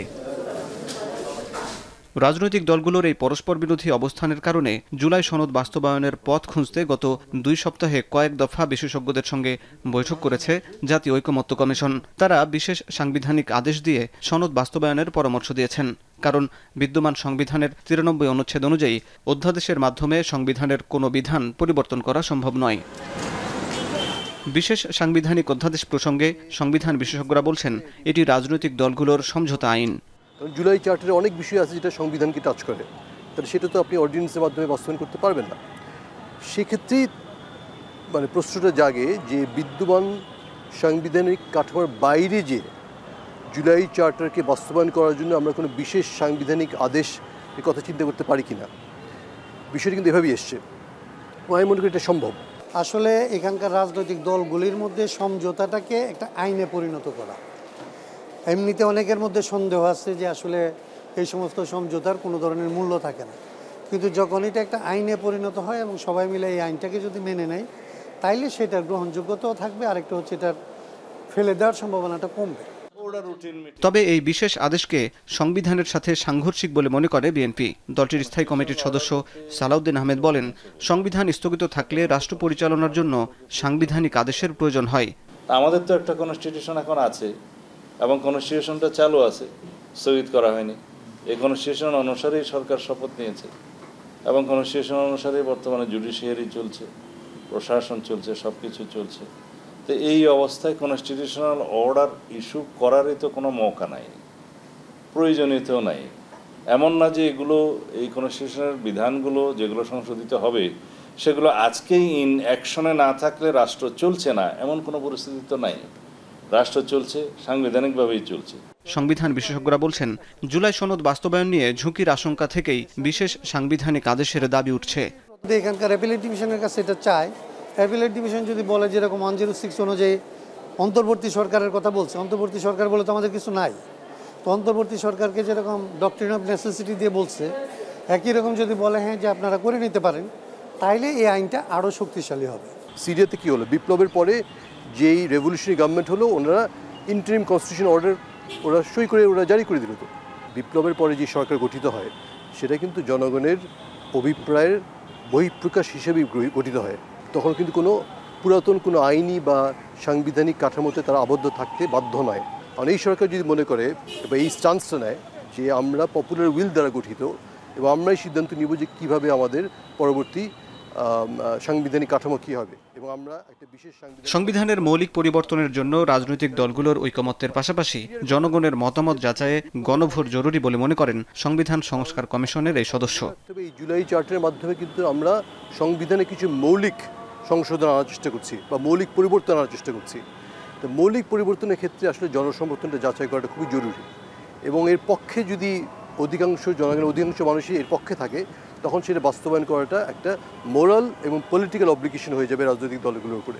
রাজনৈতিক দলগুলোর এই পরস্পর বিরোধী অবস্থানের কারণে জুলাই সনদ বাস্তবায়নের পথ খুঁজতে গত 2 সপ্তাহে কয়েক দফা বিশেষজ্ঞদের সঙ্গে বৈঠক করেছে জাতীয় ঐকমত্য কমিশন। তারা বিশেষ সাংবিধানিক আদেশ দিয়ে সনদ বাস্তবায়নের পরামর্শ দিয়েছেন। কারণ বিদ্যমান সংবিধানের 93 অনুচ্ছেদ অনুযায়ী অধ্যাদেশের মাধ্যমে সংবিধানের কোনো বিধান পরিবর্তন করা সম্ভব নয়। বিশেষ সাংবিধানিক অধ্যাদেশ প্রসঙ্গে সংবিধান বিশেষজ্ঞরা বলছেন, এটি রাজনৈতিক দলগুলোর সমঝোতা আইন। জুলাই চার্টারে অনেক বিষয় আছে যেটা সংবিধানকে টাচ করে, তাহলে সেটা তো আপনি অর্ডিন্যান্সের মাধ্যমে বাস্তবায়ন করতে পারবেন না। সেক্ষেত্রেই প্রশ্নটা জাগে যে বিদ্যমান সাংবিধানিক কাঠামোর বাইরে যে জুলাই চার্টারকে বাস্তবায়ন করার জন্য আমরা কোনো বিশেষ সাংবিধানিক আদেশ এর কথা চিন্তা করতে পারি কিনা। বিষয়টি কিন্তু এভাবেই এসছে, আমি মনে করি এটা সম্ভব। আসলে এখানকার রাজনৈতিক দলগুলির মধ্যে সমঝোতাটাকে একটা আইনে পরিণত করা। এমনিতে অনেকের মধ্যে সন্দেহ আছে যে আসলে এই সমস্ত সমঝোতার কোনো ধরনের মূল্য থাকে না, কিন্তু যখন এটা একটা আইনে পরিণত হয় এবং সবাই মিলে এই আইনটাকে যদি মেনে নেয় তাইলে সেটার গ্রহণযোগ্যতাও থাকবে, আরেকটা হচ্ছে এটার ফেলে দেওয়ার সম্ভাবনাটা কমবে। তবে এই বিশেষ আদেশকে সংবিধানের সাথে সাংঘর্ষিক বলে মনে করে বিএনপি। দলটির স্থায়ী কমিটির সদস্য সালাউদ্দিন আহমেদ বলেন, সংবিধান স্থগিত থাকলে রাষ্ট্র পরিচালনার জন্য সাংবিধানিক আদেশের প্রয়োজন হয়। আমাদের তো একটা কনস্টিটিউশন এখন আছে এবং কনস্টিটিউশনটা চালু আছে, স্থগিত করা হয়নি। এই কনস্টিটিউশন অনুসারেই সরকার শপথ নিয়েছে এবং কনস্টিটিউশন অনুসারেই বর্তমানে জুডিশিয়ারি চলছে, প্রশাসন চলছে, সব কিছু চলছে। তো এই অবস্থায় কনস্টিটিউশনাল অর্ডার ইস্যু করারই তো কোনো মৌকা নাই, প্রয়োজনীয়তাও নাই। এমন না যে এগুলো এই কনস্টিটিউশনের বিধানগুলো যেগুলো সংশোধিত হবে সেগুলো আজকেই ইন অ্যাকশনে না থাকলে রাষ্ট্র চলছে না, এমন কোনো পরিস্থিতি তো নাই। রাষ্ট্র চলছে, সাংবিধানিকভাবেই চলছে। সংবিধান বিশেষজ্ঞরা বলছেন, জুলাই সনদ বাস্তবায়ন নিয়ে ঝুঁকির আশঙ্কা থেকেই বিশেষ সাংবিধানিক আদেশের দাবি উঠছে। এখানকার অ্যাপিলেট ডিভিশনের কাছে এটা চায়, অ্যাপিলেট ডিভিশন যদি বলে যেরকম 106 অনুযায়ী অন্তর্বর্তী সরকারের কথা বলছে, অন্তর্বর্তী সরকার বলে তো আমাদের কিছু নাই, তো অন্তর্বর্তী সরকারকে যেরকম ডক্ট্রিন অফ নেসেসিটি দিয়ে বলছে, একই রকম যদি বলে হ্যাঁ যে আপনারা করে নিতে পারেন, তাইলে এই আইনটা আরও শক্তিশালী হবে। সিরিয়াতে কি হলো, বিপ্লবের পরে যেই রেভলিউশনারি গভর্নমেন্ট হলো, ওনারা ইন্টারিম কনস্টিটিউশন অর্ডার ওরা সই করে ওরা জারি করে দিল। তো বিপ্লবের পরে যে সরকার গঠিত হয় সেটা কিন্তু জনগণের অভিপ্রায়ের বহিঃপ্রকাশ হিসেবে গঠিত হয়। তখন কিন্তু কোনো পুরাতন কোনো আইনি বা সাংবিধানিক কাঠামোতে তারা আবদ্ধ থাকতে বাধ্য নয়। কারণ এই সরকার যদি মনে করে বা এই স্টান্সটা নেয় যে আমরা পপুলার উইল দ্বারা গঠিত এবং আমরাই সিদ্ধান্ত নিব যে কীভাবে আমাদের পরবর্তী সাংবিধানিক কাঠামো কী হবে, এবং আমরা একটা বিশেষ সংবিধানের মৌলিক পরিবর্তনের জন্য রাজনৈতিক দলগুলোর ঐকমত্যের পাশাপাশি জনগণের মতামত যাচাইয়ে গণভোট জরুরি বলে মনে করেন সংবিধান সংস্কার কমিশনের এই সদস্য। এই জুলাই চার্টারের মাধ্যমে কিন্তু আমরা সংবিধানে কিছু মৌলিক সংশোধন আনার চেষ্টা করছি বা মৌলিক পরিবর্তন আনার চেষ্টা করছি। তো মৌলিক পরিবর্তনের ক্ষেত্রে আসলে জনসমর্থনটা যাচাই করাটা খুবই জরুরি, এবং এর পক্ষে যদি জনগণের অধিকাংশ মানুষই এর পক্ষে থাকে, তখন সেটা বাস্তবায়ন করাটা একটা মোরাল এবং পলিটিক্যাল অব্লিগেশন হয়ে যাবে রাজনৈতিক দলগুলোর উপরে।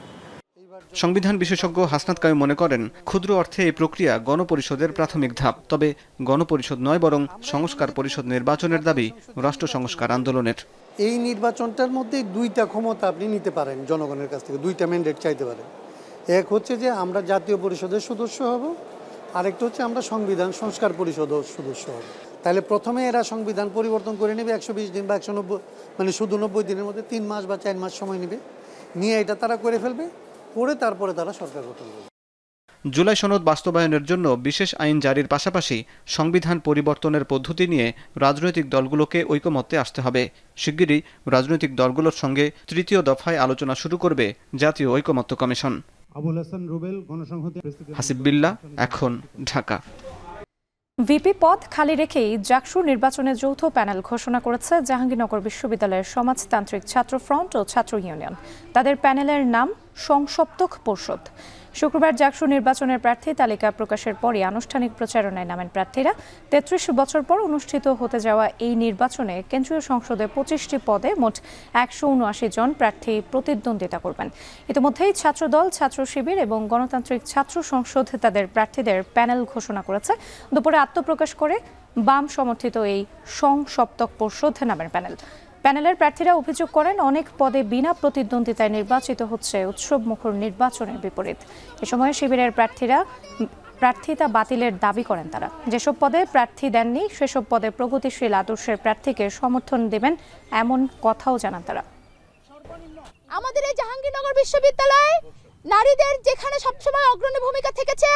সংবিধান বিশেষজ্ঞ হাসনাত কায়ুম মনে করেন, ক্ষুদ্র অর্থে এই প্রক্রিয়া গণপরিষদের প্রাথমিক ধাপ। তবে গণপরিষদ নয়, বরং সংস্কার পরিষদ নির্বাচনের দাবি রাষ্ট্র সংস্কার আন্দোলনের। এই নির্বাচনটার মধ্যে দুইটা ক্ষমতা আপনি নিতে পারেন জনগণের কাছ থেকে, দুইটা ম্যান্ডেট চাইতে পারেন। এক হচ্ছে যে আমরা জাতীয় পরিষদের সদস্য হব, আরেকটা হচ্ছে আমরা সংবিধান সংস্কার পরিষদের সদস্য হব। তাহলে প্রথমে এরা সংবিধান পরিবর্তন করে নেবে 120 দিন বা 190, মানে শুধু 90 দিনের মধ্যে 3 মাস বা 4 মাস সময় নেবে, নিয়ে এটা তারা করে ফেলবে, করে তারপরে তারা সরকার গঠন করবে। জুলাই সনদ বাস্তবায়নের জন্য বিশেষ আইন জারির পাশাপাশি সংবিধান পরিবর্তনের পদ্ধতি নিয়ে রাজনৈতিক দলগুলোকে ঐকমত্যে আসতে হবে। শিগগিরই রাজনৈতিক দলগুলোর সঙ্গে তৃতীয় দফায় আলোচনা শুরু করবে জাতীয় ঐকমত্য কমিশন। হাসিব বিল্লাহ, এখন, ঢাকা। ভিপি পদ খালি রেখেই জাকসু নির্বাচনে যৌথ প্যানেল ঘোষণা করেছে জাহাঙ্গীরনগর বিশ্ববিদ্যালয়ের সমাজতান্ত্রিক ছাত্র ফ্রন্ট ও ছাত্র ইউনিয়ন। তাদের প্যানেলের নাম সংসপ্তক পর্ষদ। শুক্রবার জাকসু নির্বাচনের প্রার্থী তালিকা প্রকাশের পরই আনুষ্ঠানিক প্রচারণায় নামেন প্রার্থীরা। 33 বছর পর অনুষ্ঠিত হতে যাওয়া এই নির্বাচনে কেন্দ্রীয় সংসদে 25টি পদে মোট 179 জন প্রার্থী প্রতিদ্বন্দ্বিতা করবেন। ইতিমধ্যেই ছাত্রদল, ছাত্র শিবির এবং গণতান্ত্রিক ছাত্র সংসদ তাদের প্রার্থীদের প্যানেল ঘোষণা করেছে। দুপুরে আত্মপ্রকাশ করে বাম সমর্থিত এই সংসপ্তক পর্ষদ নামের প্যানেলের প্রার্থীরা অভিযোগ করেন, অনেক পদে বিনা প্রতিদ্বন্দ্বিতায় নির্বাচিত হচ্ছে উৎসবমুখর নির্বাচনের বিপরীত। এ সময় শিবিরের প্রার্থীরা প্রার্থিতা বাতিলের দাবি করেন। তারা যেসব পদে প্রার্থী দেননি সেসব পদে প্রগতিশীল আদর্শের প্রার্থীকে সমর্থন দেবেন এমন কথাও জানান তারা। আমাদের এই জাহাঙ্গীরনগর বিশ্ববিদ্যালয়ে নারীদের যেখানে সবসময় অগ্রণী ভূমিকা থেকেছে,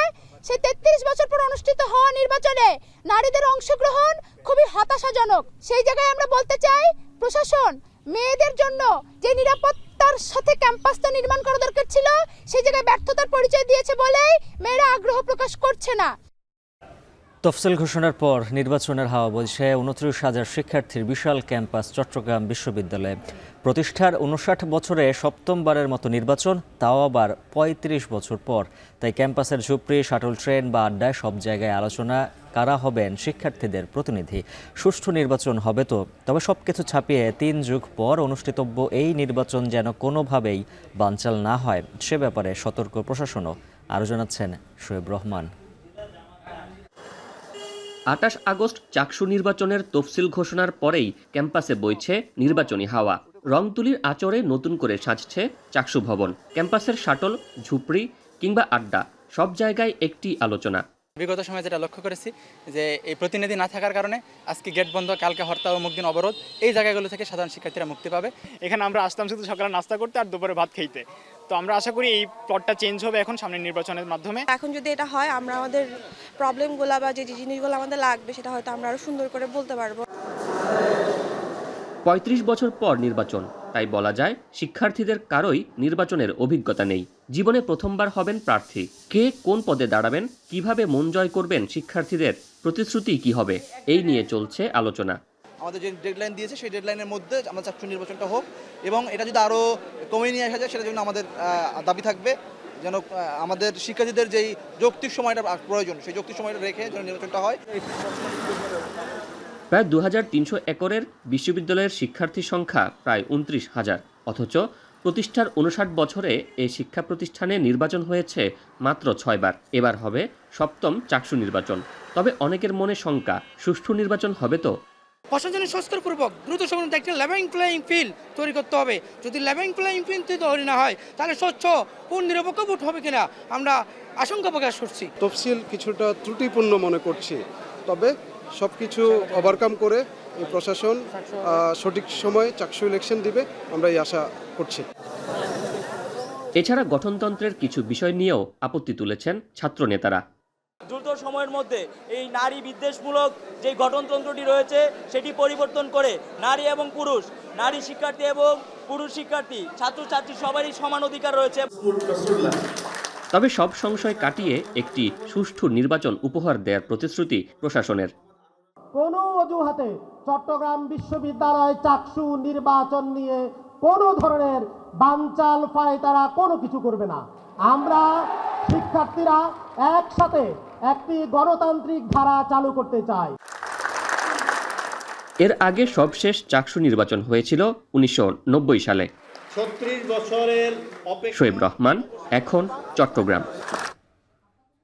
সেই 33 বছর পর অনুষ্ঠিত হওয়া নির্বাচনে নারীদের অংশগ্রহণ খুবই হতাশাজনক। সেই জায়গায় আমরা বলতে চাই, প্রশাসন মেয়েদের জন্য যে নিরাপত্তার সাথে ক্যাম্পাসটা নির্মাণ করা দরকার ছিল, সেই জায়গায় ব্যর্থতার পরিচয় দিয়েছে বলেই মেয়েরা আগ্রহ প্রকাশ করছে না। তফসিল ঘোষণার পর নির্বাচনের হাওয়া বইছে 29,000 শিক্ষার্থীর বিশাল ক্যাম্পাস চট্টগ্রাম বিশ্ববিদ্যালয়ে। প্রতিষ্ঠার 59 বছরে সপ্তমবারের মতো নির্বাচন, তাও আবার 35 বছর পর। তাই ক্যাম্পাসের ঝুপড়ি, শাটল ট্রেন বা আড্ডায় সব জায়গায় আলোচনা কারা হবেন শিক্ষার্থীদের প্রতিনিধি। সুষ্ঠু নির্বাচন হবে তো, তবে সবকিছু ছাপিয়ে 3 যুগ পর অনুষ্ঠিতব্য এই নির্বাচন যেন কোনোভাবেই বানচাল না হয়, সে ব্যাপারে সতর্ক প্রশাসনও। আরও জানাচ্ছেন শোয়েব রহমান। 28 আগস্ট চাকসু নির্বাচনের তফসিল ঘোষণার পরেই ক্যাম্পাসে বইছে নির্বাচনী হাওয়া। রংতুলির আচরে নতুন করে সাজছে চাকসু ভবন। ক্যাম্পাসের শাটল, ঝুপড়ি কিংবা আড্ডা, সব জায়গায় একটি আলোচনা। বিগত সময়ে যেটা লক্ষ্য করেছি যে এই প্রতিনিধি না থাকার কারণে আজকে গেট বন্ধ, কালকে হরতাল, অমুক দিন অবরোধ, এই জায়গাগুলো থেকে সাধারণ শিক্ষার্থীরা মুক্তি পাবে। এখানে আমরা আসতাম শুধু সকালে নাস্তা করতে আর দুপুরে ভাত খাইতে। তো আমরা আশা করি এই প্লটটা চেঞ্জ হবে এখন সামনের নির্বাচনের মাধ্যমে। এখন যদি এটা হয়, আমরা আমাদের প্রবলেমগুলো বা যে জিনিসগুলো আমাদের লাগবে সেটা হয়তো আমরা আরো সুন্দর করে বলতে পারবো। 35 বছর পর নির্বাচন, তাই বলা যায় শিক্ষার্থীদের কারোই নির্বাচনের অভিজ্ঞতা নেই। জীবনে প্রথমবার হবেন প্রার্থী। কে কোন পদে দাঁড়াবেন, কিভাবে মন জয় করবেন শিক্ষার্থীদের, প্রতিশ্রুতি কি হবে, এই নিয়ে চলছে আলোচনা। আমাদের যে ডেডলাইন দিয়েছে সেই ডেডলাইনের মধ্যে আমাদের চাকসু নির্বাচনটা হোক, এবং এটা যদি আরও কমিয়ে নিয়ে আসা যায় সেটার জন্য আমাদের দাবি থাকবে। যেন আমাদের শিক্ষার্থীদের যেই যৌক্তিক সময়টা প্রয়োজন সেই যৌক্তিক সময়টা রেখে যেন নির্বাচনটা হয়। প্রায় 2300 একরের বিশ্ববিদ্যালয়ের শিক্ষার্থী সংখ্যা প্রায় 29,000, অথচ প্রতিষ্ঠার 59 বছরে এই শিক্ষা প্রতিষ্ঠানে নির্বাচন হয়েছে মাত্র 6 বার। এবার হবে 7ম চাকসু নির্বাচন। তবে অনেকের মনে শঙ্কা, সুষ্ঠু নির্বাচন হবে তো? প্রশাসনের সংস্কারপূর্বক দ্রুত সময় একটা লেভেল প্লেয়িং ফিল্ড তৈরি করতে হবে। যদি লেভেল প্লেয়িং ফিল্ড তৈরি না হয় তাহলে স্বচ্ছ নিরপেক্ষ ভোট হবে কিনা আমরা আশঙ্কা প্রকাশ করছি। তফসিল কিছুটা ত্রুটিপূর্ণ মনে করছি, তবে সব কিছু ওভারকাম করে এই প্রশাসন সঠিক সময়ে চাকসু ইলেকশন দিবে, আমরা এই আশা করছি। এছাড়া গঠনতন্ত্রের কিছু বিষয় নিয়েও আপত্তি তুলেছেন ছাত্র নেতারা। দ্রুত সময়ের মধ্যে এই নারী বিদ্বেষমূলক যে গঠনতন্ত্রটি রয়েছে সেটি পরিবর্তন করে নারী এবং পুরুষ, নারী শিক্ষার্থী এবং পুরুষ শিক্ষার্থী, ছাত্রছাত্রী সবারই সমান অধিকার রয়েছে। তবে সব সংশয় কাটিয়ে একটি সুষ্ঠু নির্বাচন উপহার দেওয়ার প্রতিশ্রুতি প্রশাসনের। কোনো অজুহাতে চট্টগ্রাম বিশ্ববিদ্যালয় চাকসু নির্বাচন নিয়ে কোনো ধরনের বানচাল ফায়তারা কোনো কিছু করবে না। আমরা শিক্ষার্থীরা একসাথে একটি গণতান্ত্রিক ধারা চালু করতে চাই। এর আগে সবশেষ চাকসু নির্বাচন হয়েছিল 1990 সালে। 36 বছরের শোয়েব রহমান, এখন চট্টগ্রাম।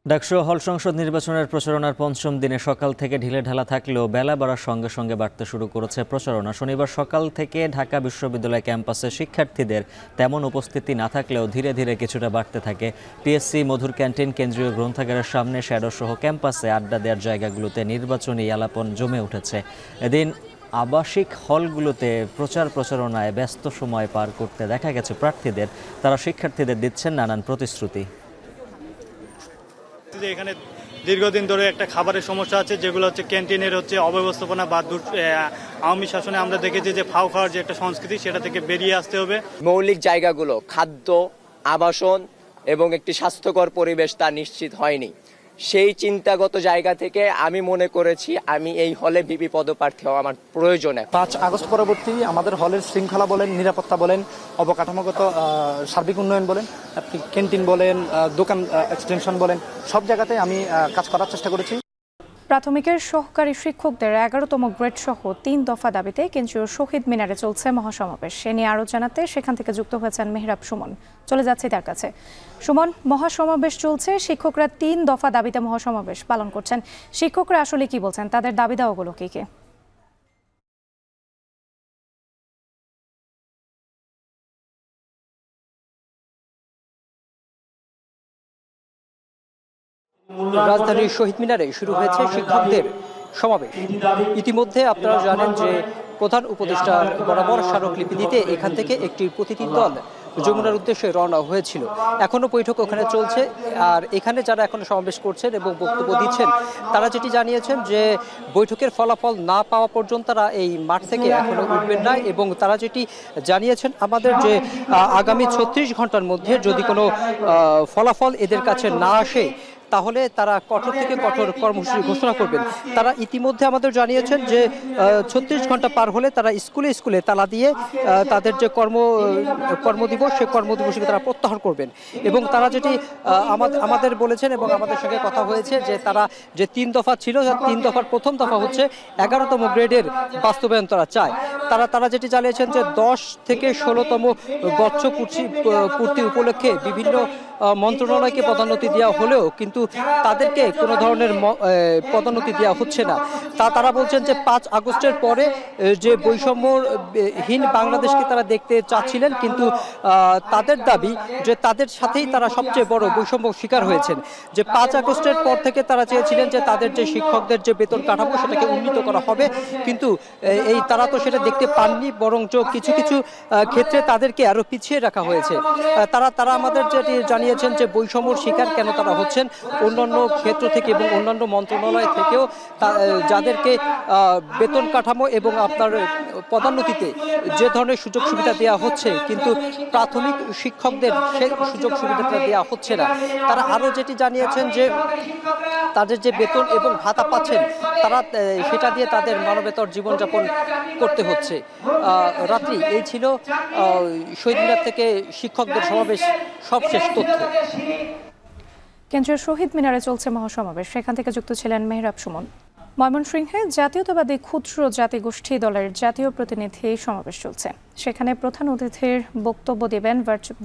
ডাকসু হল সংসদ নির্বাচনের প্রচারণার 5ম দিনে সকাল থেকে ঢিলেঢালা থাকলেও বেলা বাড়ার সঙ্গে সঙ্গে বাড়তে শুরু করেছে প্রচারণা। শনিবার সকাল থেকে ঢাকা বিশ্ববিদ্যালয় ক্যাম্পাসে শিক্ষার্থীদের তেমন উপস্থিতি না থাকলেও ধীরে ধীরে কিছুটা বাড়তে থাকে। টিএসসি, মধুর ক্যান্টিন, কেন্দ্রীয় গ্রন্থাগারের সামনে, শ্যাডো সহ ক্যাম্পাসে আড্ডা দেওয়ার জায়গাগুলোতে নির্বাচনী আলাপন জমে উঠেছে। এদিন আবাসিক হলগুলোতে প্রচারণায় ব্যস্ত সময় পার করতে দেখা গেছে প্রার্থীদের। তারা শিক্ষার্থীদের দিচ্ছেন নানান প্রতিশ্রুতি। এখানে দীর্ঘদিন ধরে একটা খাবারের সমস্যা আছে, যেগুলো হচ্ছে ক্যান্টিনের অব্যবস্থাপনা বা আওয়ামী শাসনে আমরা দেখেছি যে ফাও খাওয়ার যে একটা সংস্কৃতি, সেটা থেকে বেরিয়ে আসতে হবে। মৌলিক জায়গাগুলো, খাদ্য, আবাসন এবং একটি স্বাস্থ্যকর পরিবেশ তা নিশ্চিত হয়নি। সেই চিন্তাগত জায়গা থেকে আমি মনে করেছি আমি এই হলে ভিপি পদপ্রার্থী হওয়া আমার প্রয়োজন। 5 আগস্ট পরবর্তী আমাদের হলের শৃঙ্খলা বলেন, নিরাপত্তা বলেন, অবকাঠামোগত সার্বিক উন্নয়ন বলেন, আপনি ক্যান্টিন বলেন, দোকান এক্সটেনশন বলেন, সব জায়গাতে আমি কাজ করার চেষ্টা করেছি। প্রাথমিকের সহকারী শিক্ষকদের 11তম গ্রেড সহ 3 দফা দাবিতে কেন্দ্রীয় শহীদ মিনারে চলছে মহাসমাবেশ। এ নিয়ে আরও জানাতে সেখান থেকে যুক্ত হয়েছেন মেহরাব সুমন। চলে যাচ্ছি তার কাছে। সুমন, মহাসমাবেশ চলছে, শিক্ষকরা 3 দফা দাবিতে মহাসমাবেশ পালন করছেন। শিক্ষকরা আসলে কি বলছেন, তাদের দাবি দাওয়াগুলো কি কি? রাজধানীর শহীদ মিনারে শুরু হয়েছে শিক্ষকদের সমাবেশ। ইতিমধ্যে আপনারা জানেন যে প্রধান উপদেষ্টার বরাবর স্মারকলিপি দিতে এখান থেকে একটি প্রতিনিধি দল যমুনার উদ্দেশ্যে রওনা হয়েছিল। এখনো বৈঠক ওখানে চলছে। আর এখানে যারা এখনো সমাবেশ করছেন এবং বক্তব্য দিচ্ছেন, তারা যেটি জানিয়েছেন যে বৈঠকের ফলাফল না পাওয়া পর্যন্ত তারা এই মাঠ থেকে এখনো উঠবেন না। এবং তারা যেটি জানিয়েছেন, আমাদের যে আগামী 36 ঘন্টার মধ্যে যদি কোনো ফলাফল এদের কাছে না আসে তাহলে তারা কঠোর থেকে কঠোর কর্মসূচি ঘোষণা করবেন। তারা ইতিমধ্যে আমাদের জানিয়েছেন যে 36 ঘন্টা পার হলে তারা স্কুলে স্কুলে তালা দিয়ে তাদের যে কর্মদিবস, সেই কর্মদিবসকে তারা প্রত্যাহার করবেন। এবং তারা যেটি আমাদের বলেছেন এবং আমাদের সঙ্গে কথা হয়েছে যে তারা যে 3 দফা ছিল, 3 দফার প্রথম দফা হচ্ছে 11তম গ্রেডের বাস্তবায়ন তারা চায়। তারা যেটি জানিয়েছেন যে 10 থেকে 16তম বৎসর পূর্তি উপলক্ষে বিভিন্ন মন্ত্রণালয়কে পদোন্নতি দেওয়া হলেও কিন্তু তাদেরকে কোনো ধরনের পদোন্নতি দেওয়া হচ্ছে না। তারা বলছেন যে 5 আগস্টের পরে যে বৈষম্যহীন বাংলাদেশকে তারা দেখতে চাচ্ছিলেন, কিন্তু তাদের দাবি যে তাদের সাথেই তারা সবচেয়ে বড় বৈষম্য শিকার হয়েছেন। যে 5 আগস্টের পর থেকে তারা চেয়েছিলেন যে তাদের যে শিক্ষকদের যে বেতন কাঠামো সেটাকে উন্নীত করা হবে, কিন্তু তারা তো সেটা দেখতে পাননি, বরঞ্চ কিছু কিছু ক্ষেত্রে তাদেরকে আরো পিছিয়ে রাখা হয়েছে। তারা আমাদের যেটি জানিয়েছেন যে বৈষম্যর শিকার কেন তারা হচ্ছেন, অন্যান্য ক্ষেত্র থেকে এবং অন্যান্য মন্ত্রণালয় থেকেও যাদেরকে বেতন কাঠামো এবং আপনার পদোন্নতিতে যে ধরনের সুযোগ সুবিধা দেওয়া হচ্ছে, কিন্তু প্রাথমিক শিক্ষকদের সেই সুযোগ সুবিধাটা দেওয়া হচ্ছে না। তারা আরও যেটি জানিয়েছেন যে তাদের যে বেতন এবং ভাতা পাচ্ছেন, তারা সেটা দিয়ে তাদের মানবেতর জীবনযাপন করতে হচ্ছে। হচ্ছে। রাত্রি এই ছিল শহীদ মিনার থেকে শিক্ষকদের সমাবেশ সবশেষ তথ্য। কেন্দ্রীয় শহীদ মিনারে চলছে মহাসমাবেশ, সেখান থেকে যুক্ত ছিলেন মেহরাব সুমন। ময়মনসিংহে জাতীয়তাবাদী ক্ষুদ্র জাতিগোষ্ঠী দলের জাতীয় প্রতিনিধি সমাবেশ চলছে, সেখানে প্রধান অতিথির বক্তব্য দেবেন,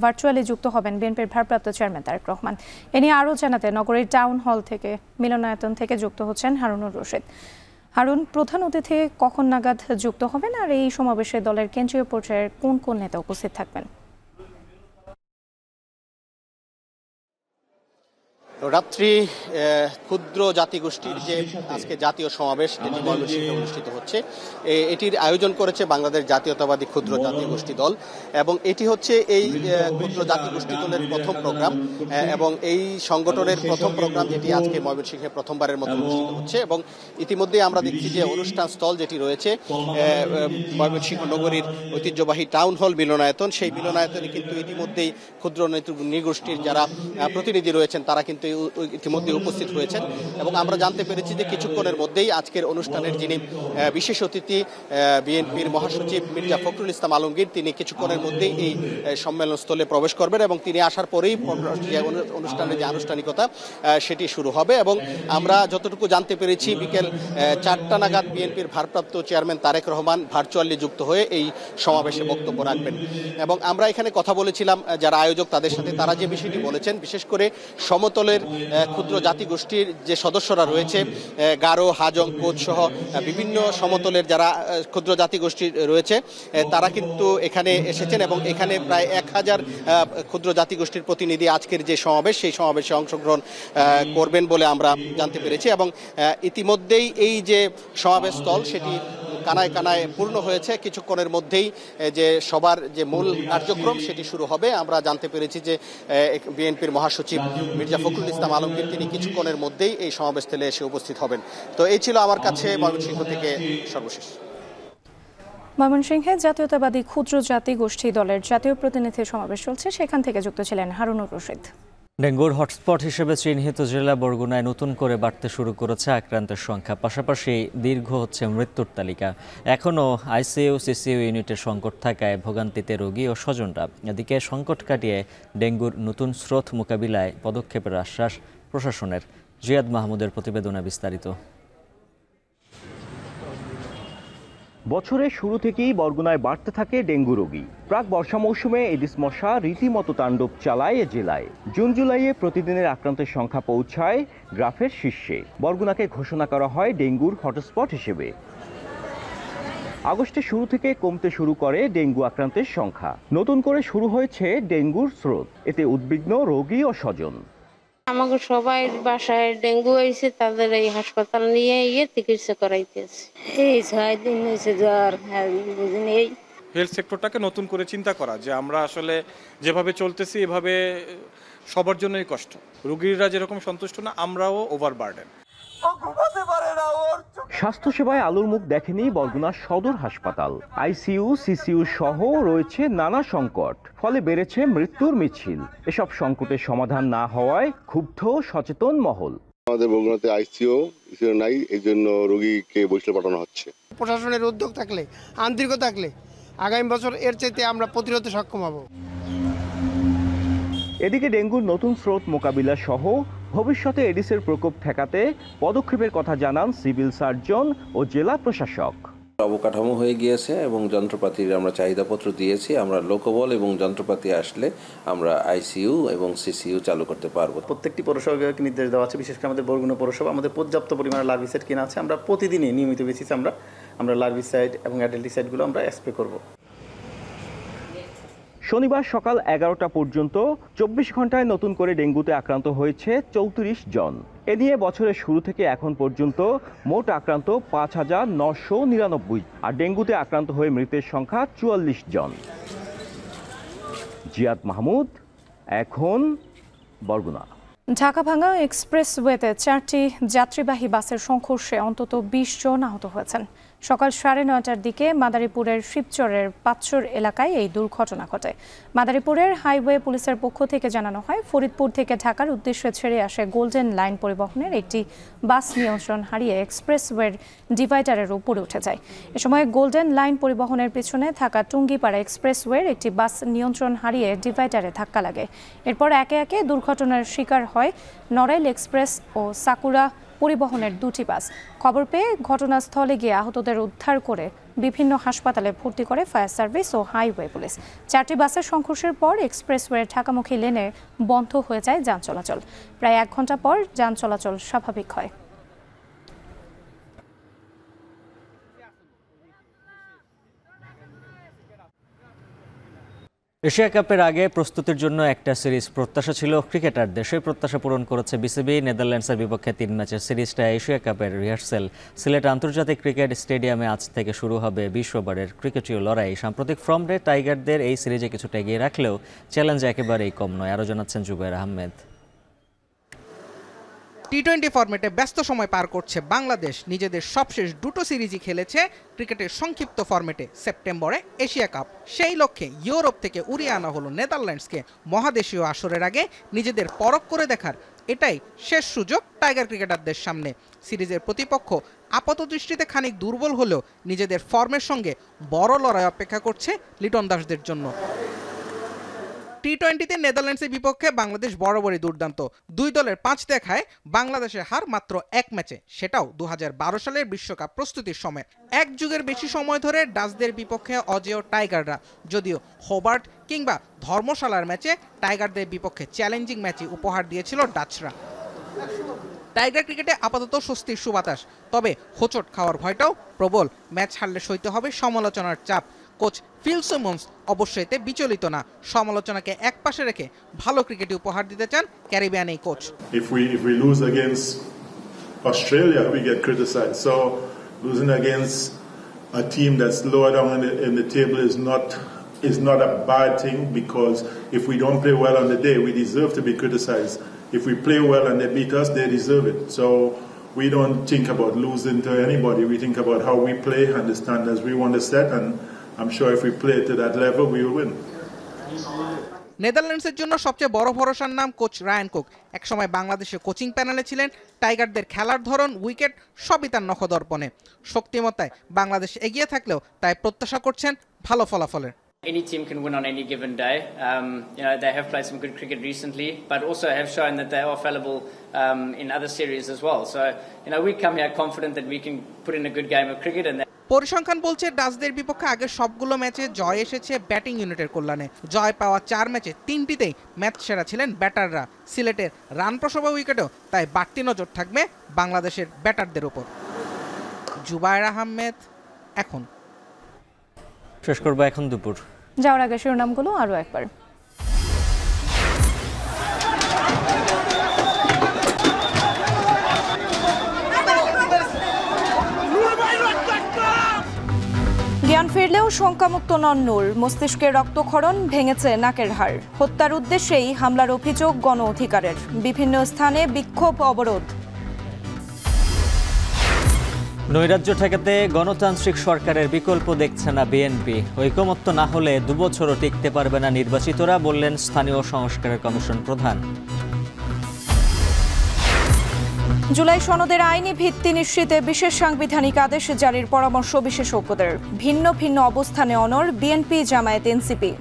ভার্চুয়ালি যুক্ত হবেন বিএনপির ভারপ্রাপ্ত চেয়ারম্যান তারেক রহমান। এ নিয়ে আরও জানাতে নগরীর টাউন হল থেকে মিলনায়তন থেকে যুক্ত হচ্ছেন হারুনুর রশিদ। হারুন, প্রধান অতিথি কখন নাগাদ যুক্ত হবেন আর এই সমাবেশে দলের কেন্দ্রীয় পর্যায়ের কোন কোন নেতা উপস্থিত থাকবেন? রাত্রি ক্ষুদ্র জাতিগোষ্ঠীর যে আজকে জাতীয় সমাবেশ যেটি ময়মনসিংহে অনুষ্ঠিত হচ্ছে, এটির আয়োজন করেছে বাংলাদেশ জাতীয়তাবাদী ক্ষুদ্র জাতিগোষ্ঠী দল এবং এটি হচ্ছে এই ক্ষুদ্র জাতিগোষ্ঠী দলের প্রথম প্রোগ্রাম এবং এই সংগঠনের প্রথম প্রোগ্রাম যেটি আজকে ময়মনসিংহে প্রথমবারের মতো অনুষ্ঠিত হচ্ছে। এবং ইতিমধ্যে আমরা দেখছি যে অনুষ্ঠান স্থল যেটি রয়েছে ময়মনসিংহ নগরীর ঐতিহ্যবাহী টাউন হল মিলনায়তন, সেই মিলনায়তনে কিন্তু ইতিমধ্যেই ক্ষুদ্র নৃগোষ্ঠীর যারা প্রতিনিধি রয়েছেন তারা কিন্তু ইতিমধ্যে উপস্থিত হয়েছেন এবং আমরা জানতে পেরেছি যে কিছুক্ষণের মধ্যেই আজকের অনুষ্ঠানের যিনি বিশেষ অতিথি বিএনপির মহাসচিব মির্জা ফখরুল ইসলাম আলমগীর, তিনি কিছুক্ষণের মধ্যেই এই সম্মেলন স্থলে প্রবেশ করবেন এবং তিনি আসার পরেই অনুষ্ঠানের যে আনুষ্ঠানিকতা সেটি শুরু হবে। এবং আমরা যতটুকু জানতে পেরেছি বিকেল 4টা নাগাদ বিএনপির ভারপ্রাপ্ত চেয়ারম্যান তারেক রহমান ভার্চুয়ালি যুক্ত হয়ে এই সমাবেশে বক্তব্য রাখবেন। এবং আমরা এখানে কথা বলেছিলাম যারা আয়োজক তাদের সাথে, তারা যে বিষয়টি বলেছেন বিশেষ করে সমতলের ক্ষুদ্র জাতিগোষ্ঠীর যে সদস্যরা রয়েছে গারো, হাজং, কোচ সহ বিভিন্ন সমতলের যারা ক্ষুদ্র জাতিগোষ্ঠী রয়েছে তারা কিন্তু এখানে এসেছেন এবং এখানে প্রায় 1000 ক্ষুদ্র জাতিগোষ্ঠীর প্রতিনিধি আজকের যে সমাবেশ সেই সমাবেশে অংশগ্রহণ করবেন বলে আমরা জানতে পেরেছি। এবং ইতিমধ্যেই এই যে সমাবেশ স্থল সেটি কানায় কানায় পূর্ণ হয়েছে। কিছুক্ষণের মধ্যেই যে সবার যে মূল কার্যক্রম সেটি শুরু হবে। আমরা জানতে পেরেছি যে বিএনপির মহাসচিব মির্জা ফখরুল ইসলাম আলমগীর তিনি কিছুক্ষণের মধ্যেই এই সমাবেশ স্থলে এসে উপস্থিত হবেন। তো এই ছিল আমার কাছে ময়মনসিংহ থেকে সর্বশেষ। ময়মনসিংহে জাতীয়তাবাদী ক্ষুদ্র জাতিগোষ্ঠী দলের জাতীয় প্রতিনিধি সমাবেশ চলছে, সেখান থেকে যুক্ত ছিলেন হারুনুর রশিদ। ডেঙ্গুর হটস্পট হিসেবে চিহ্নিত জেলা বরগুনায় নতুন করে বাড়তে শুরু করেছে আক্রান্তের সংখ্যা, পাশাপাশি দীর্ঘ হচ্ছে মৃত্যুর তালিকা। এখনও আইসিইউ সিসিইউ ইউনিটের সংকট থাকায় ভোগান্তিতে রোগী ও স্বজনরা। এদিকে সংকট কাটিয়ে ডেঙ্গুর নতুন স্রোত মোকাবিলায় পদক্ষেপের আশ্বাস প্রশাসনের। জিয়াদ মাহমুদের প্রতিবেদনে বিস্তারিত। বছরের শুরু থেকেই বরগুনায় বাড়তে থাকে ডেঙ্গু রোগী। প্রাক বর্ষা মৌসুমে এডিস মশা রীতিমতো তাণ্ডব চালায় এ জেলায়। জুন জুলাইয়ে প্রতিদিনের আক্রান্তের সংখ্যা পৌঁছায় গ্রাফের শীর্ষে। বরগুনাকে ঘোষণা করা হয় ডেঙ্গুর হটস্পট হিসেবে। আগস্টের শুরু থেকে কমতে শুরু করে ডেঙ্গু আক্রান্তের সংখ্যা। নতুন করে শুরু হয়েছে ডেঙ্গুর স্রোত, এতে উদ্বিগ্ন রোগী ও স্বজন। আমাকে সবাই বাসায় ডেঙ্গু হয়েছে, তাদের এই হাসপাতাল নিয়ে চিকিৎসা করাইতেছে। এই 6 দিন হয়েছে জ্বর, বুঝিনি। এই হেলথ সেক্টরটাকে নতুন করে চিন্তা করা যে আমরা আসলে যেভাবে চলতেছি এভাবে সবার জন্যই কষ্ট, রোগীরা যেরকম সন্তুষ্ট না আমরাও ওভারবার্ডেন। স্বাস্থ্যসেবায় আলোর মুখ দেখেনি বরগুনা সদর হাসপাতাল। আইসিইউ সিসিইউ সহ রয়েছে নানা সংকট, ফলে বেড়েছে মৃত্যুর মিছিল। এসব সংকটের সমাধান না হওয়ায় ক্ষুব্ধ সচেতন মহল। আমাদের বরগুনাতে আইসিইউ নাই, এই জন্য রোগীকে বরিশাল পাঠানো হচ্ছে। প্রশাসনের উদ্যোগ থাকলে, আন্তরিকতা থাকলে আগামী বছর এর চাইতে আমরা প্রতিরোধে সক্ষম হব। এদিকে ডেঙ্গুর নতুন স্রোত মোকাবিলা সহ ভবিষ্যতে এডিসের প্রকোপ ঠেকাতে পদক্ষেপের কথা জানান সিভিল সার্জন ও জেলা প্রশাসক। অবকাঠামো হয়ে গিয়েছে এবং যন্ত্রপাতির আমরা চাহিদাপত্র দিয়েছি। আমরা লোকবল এবং যন্ত্রপাতি আসলে আমরা আইসিইউ এবং সিসিইউ চালু করতে পারবো। প্রত্যেকটি পৌরসভাকে নির্দেশ দেওয়া আছে, বিশেষ করে আমাদের বরগুনা পৌরসভা আমাদের পর্যাপ্ত পরিমাণে লার্ভিসাইড কিনা আছে। আমরা প্রতিদিনই নিয়মিত বেসিসে আমরা লার্ভিসাইড এবং অ্যাডেলটিসাইডগুলো আমরা স্প্রে করব। শনিবার সকাল 11টা পর্যন্ত 24 ঘন্টায় নতুন করে ডেঙ্গুতে আক্রান্ত হয়েছে 34 জন। এ নিয়ে বছরের শুরু থেকে এখন পর্যন্ত মোট আক্রান্ত 5999, আর ডেঙ্গুতে আক্রান্ত হয়ে মৃতের সংখ্যা 44 জন। জিয়াদ মাহমুদ, এখন বরগুনা। ঢাকা ভাঙ্গা এক্সপ্রেসওয়েতে 4টি যাত্রীবাহী বাসের সংঘর্ষে অন্তত 20 জন আহত হয়েছেন। সকাল 9:30টার দিকে মাদারীপুরের শিবচরের পাঁচচর এলাকায় এই দুর্ঘটনা ঘটে। মাদারীপুরের হাইওয়ে পুলিশের পক্ষ থেকে জানানো হয়, ফরিদপুর থেকে ঢাকার উদ্দেশ্যে ছেড়ে আসে গোল্ডেন লাইন পরিবহনের একটি বাস নিয়ন্ত্রণ হারিয়ে এক্সপ্রেসওয়ের ডিভাইডারের উপরে উঠে যায়। এ সময় গোল্ডেন লাইন পরিবহনের পিছনে থাকা টুঙ্গিপাড়া এক্সপ্রেসওয়ের একটি বাস নিয়ন্ত্রণ হারিয়ে ডিভাইডারে ধাক্কা লাগে। এরপর একে একে দুর্ঘটনার শিকার হয় নড়াইল এক্সপ্রেস ও সাকুরা পরিবহনের দুটি বাস। খবর পেয়ে ঘটনাস্থলে গিয়ে আহতদের উদ্ধার করে বিভিন্ন হাসপাতালে ভর্তি করে ফায়ার সার্ভিস ও হাইওয়ে পুলিশ। 4টি বাসের সংঘর্ষের পর এক্সপ্রেসওয়ের ঢাকামুখী লেনে বন্ধ হয়ে যায় যান চলাচল। প্রায় 1 ঘন্টা পর যান চলাচল স্বাভাবিক হয়। এশিয়া কাপের আগে প্রস্তুতির জন্য একটা সিরিজ প্রত্যাশা ছিল ক্রিকেটারদের। সেই প্রত্যাশা পূরণ করেছে বিসিবি। নেদারল্যান্ডসের বিপক্ষে 3 ম্যাচের সিরিজটা এশিয়া কাপের রিহার্সেল। সিলেট আন্তর্জাতিক ক্রিকেট স্টেডিয়ামে আজ থেকে শুরু হবে 20 ওভারের ক্রিকেটীয় লড়াই। সাম্প্রতিক ফর্ম রেট টাইগারদের এই সিরিজে কিছুটা এগিয়ে রাখলেও চ্যালেঞ্জ একেবারেই কম নয়। আরও জানাচ্ছেন জুবায়ের আহমেদ। টি-20 ফরম্যাটে ব্যস্ত সময় পার করছে বাংলাদেশ। নিজেদের সবশেষ দুটো সিরিজই খেলেছে ক্রিকেটের সংক্ষিপ্ত ফরম্যাটে। সেপ্টেম্বরে এশিয়া কাপ, সেই লক্ষ্যে ইউরোপ থেকে উড়িয়ে আনা হলো নেদারল্যান্ডসকে। মহাদেশীয় আসরের আগে নিজেদের পরখ করে দেখার এটাই শেষ সুযোগ টাইগার ক্রিকেটারদের সামনে। সিরিজের প্রতিপক্ষ আপাতদৃষ্টিতে খানিক দুর্বল হলেও নিজেদের ফর্মের সঙ্গে বড় লড়াই অপেক্ষা করছে লিটন দাসদের জন্য। টি-20তে নেদারল্যান্ডসের বিপক্ষে বাংলাদেশ বরাবরই দুর্দান্ত। 2 দলের 5 দেখায় বাংলাদেশের হার মাত্র 1 ম্যাচে, সেটাও 2012 সালের বিশ্বকাপ প্রস্তুতির সময়। 1 যুগের বেশি সময় ধরে ডাচদের বিপক্ষে অজেয় টাইগাররা। যদিও হোবার্ট কিংবা ধর্মশালার ম্যাচে টাইগারদের বিপক্ষে চ্যালেঞ্জিং ম্যাচই উপহার দিয়েছিল ডাচরা। টাইগার ক্রিকেটে আপাতত স্বস্তির সুবাতাস, তবে হোঁচট খাওয়ার ভয়টাও প্রবল। ম্যাচ হারলে সইতে হবে সমালোচনার চাপ। কোচ ফিল সিমন্স অবশ্য এতে বিচলিত না। সমালোচনাকে একপাশে রেখে ভালো ক্রিকেটে উপহার দিতে চান ক্যারিবিয়ান এই coach. If we lose against Australia, we get criticized. So losing against a team that's lower down in the table is not a bad thing, because if we don't play well on the day, we deserve to be criticized. If we play well and they beat us, they deserve it. So we don't think about losing to anybody. We think about how we play and the standards we want to set, and I'm sure if we play to that level, we will win. নেদারল্যান্ডসের জন্য সবচেয়ে বড় ভরসার নাম coach Ryan cook. একসময় বাংলাদেশের coaching প্যানেলে ছিলেন। টাইগারদের খেলার ধরন, উইকেট সবই তার নখদর্পণে। শক্তিমত্তায় বাংলাদেশ এগিয়ে থাকলেও তাই প্রত্যাশা করছেন ভালো ফলাফলের। Any team can win on any given day. They have played some good cricket recently, but also have shown that they are fallible in other series as well. So, we come here confident that we can put in a good game of cricket. And পরিসংখ্যান বলছে ডাচদের বিপক্ষে আগের সবগুলো ম্যাচে জয় এসেছে batting ইউনিটের কল্যাণে। জয় পাওয়া 4 ম্যাচে 3টিতেই ম্যাচ সেরা ছিলেন ব্যাটাররা। সিলেটের রান প্রসবা উইকেটেও তাই বাড়তি নজর থাকবে বাংলাদেশের ব্যাটারদের উপর। জুবায়ের আহমেদ, এখন। শেষ করবো এখন দুপুর। যাওয়ার আগে শিরোনামগুলো আরও একবার। জ্ঞান ফিরলেও শঙ্কামুক্ত নন নূর। মস্তিষ্কে রক্তক্ষরণ, ভেঙেছে নাকের হাড়। হত্যার উদ্দেশ্যেই হামলার অভিযোগ গণ অধিকারের। বিভিন্ন স্থানে বিক্ষোভ, অবরোধ। নৈরাজ্য ঠেকাতে গণতান্ত্রিক সরকারের বিকল্প দেখছে না বিএনপি। ঐকমত্য না হলে 2 বছরও টিকতে পারবে না নির্বাচিতরা, বললেন স্থানীয় সংস্কারের কমিশন প্রধান। জুলাই সনদের আইনি ভিত্তি নিশ্চিতে বিশেষ সাংবিধানিক আদেশ জারির পরামর্শ বিশেষজ্ঞদের। ভিন্ন ভিন্ন অবস্থানে অনড় বিএনপি, জামায়াত, এনসিপি।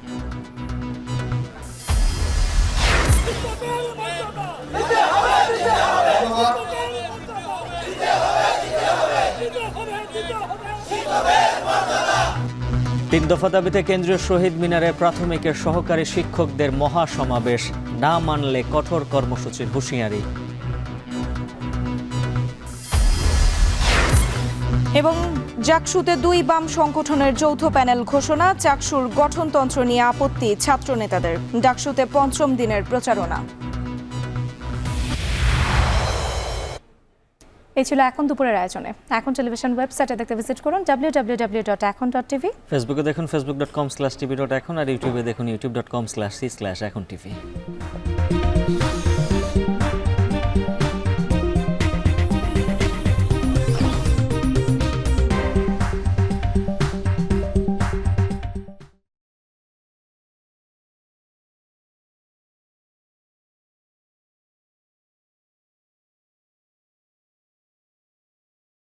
তিন দফা দাবিতে কেন্দ্রীয় শহীদ মিনারে প্রাথমিকের সহকারী শিক্ষকদের মহাসমাবেশ। না মানলে কঠোর কর্মসূচির হুঁশিয়ারি। এবং জাকসুতে 2 বাম সংগঠনের যৌথ প্যানেল ঘোষণা। চাকসুর গঠনতন্ত্র নিয়ে আপত্তি ছাত্র নেতাদের। ডাকসুতে 5ম দিনের প্রচারণা। এই ছিল এখন দুপুরের আয়োজনে। এখন টেলিভিশন ওয়েবসাইটে দেখতে ভিজিট করুন www.ekon.tv। ফেসবুকে দেখুন facebook.com/tv.ekon আর ইউটিউবে দেখুন youtube.com/c/ekontv।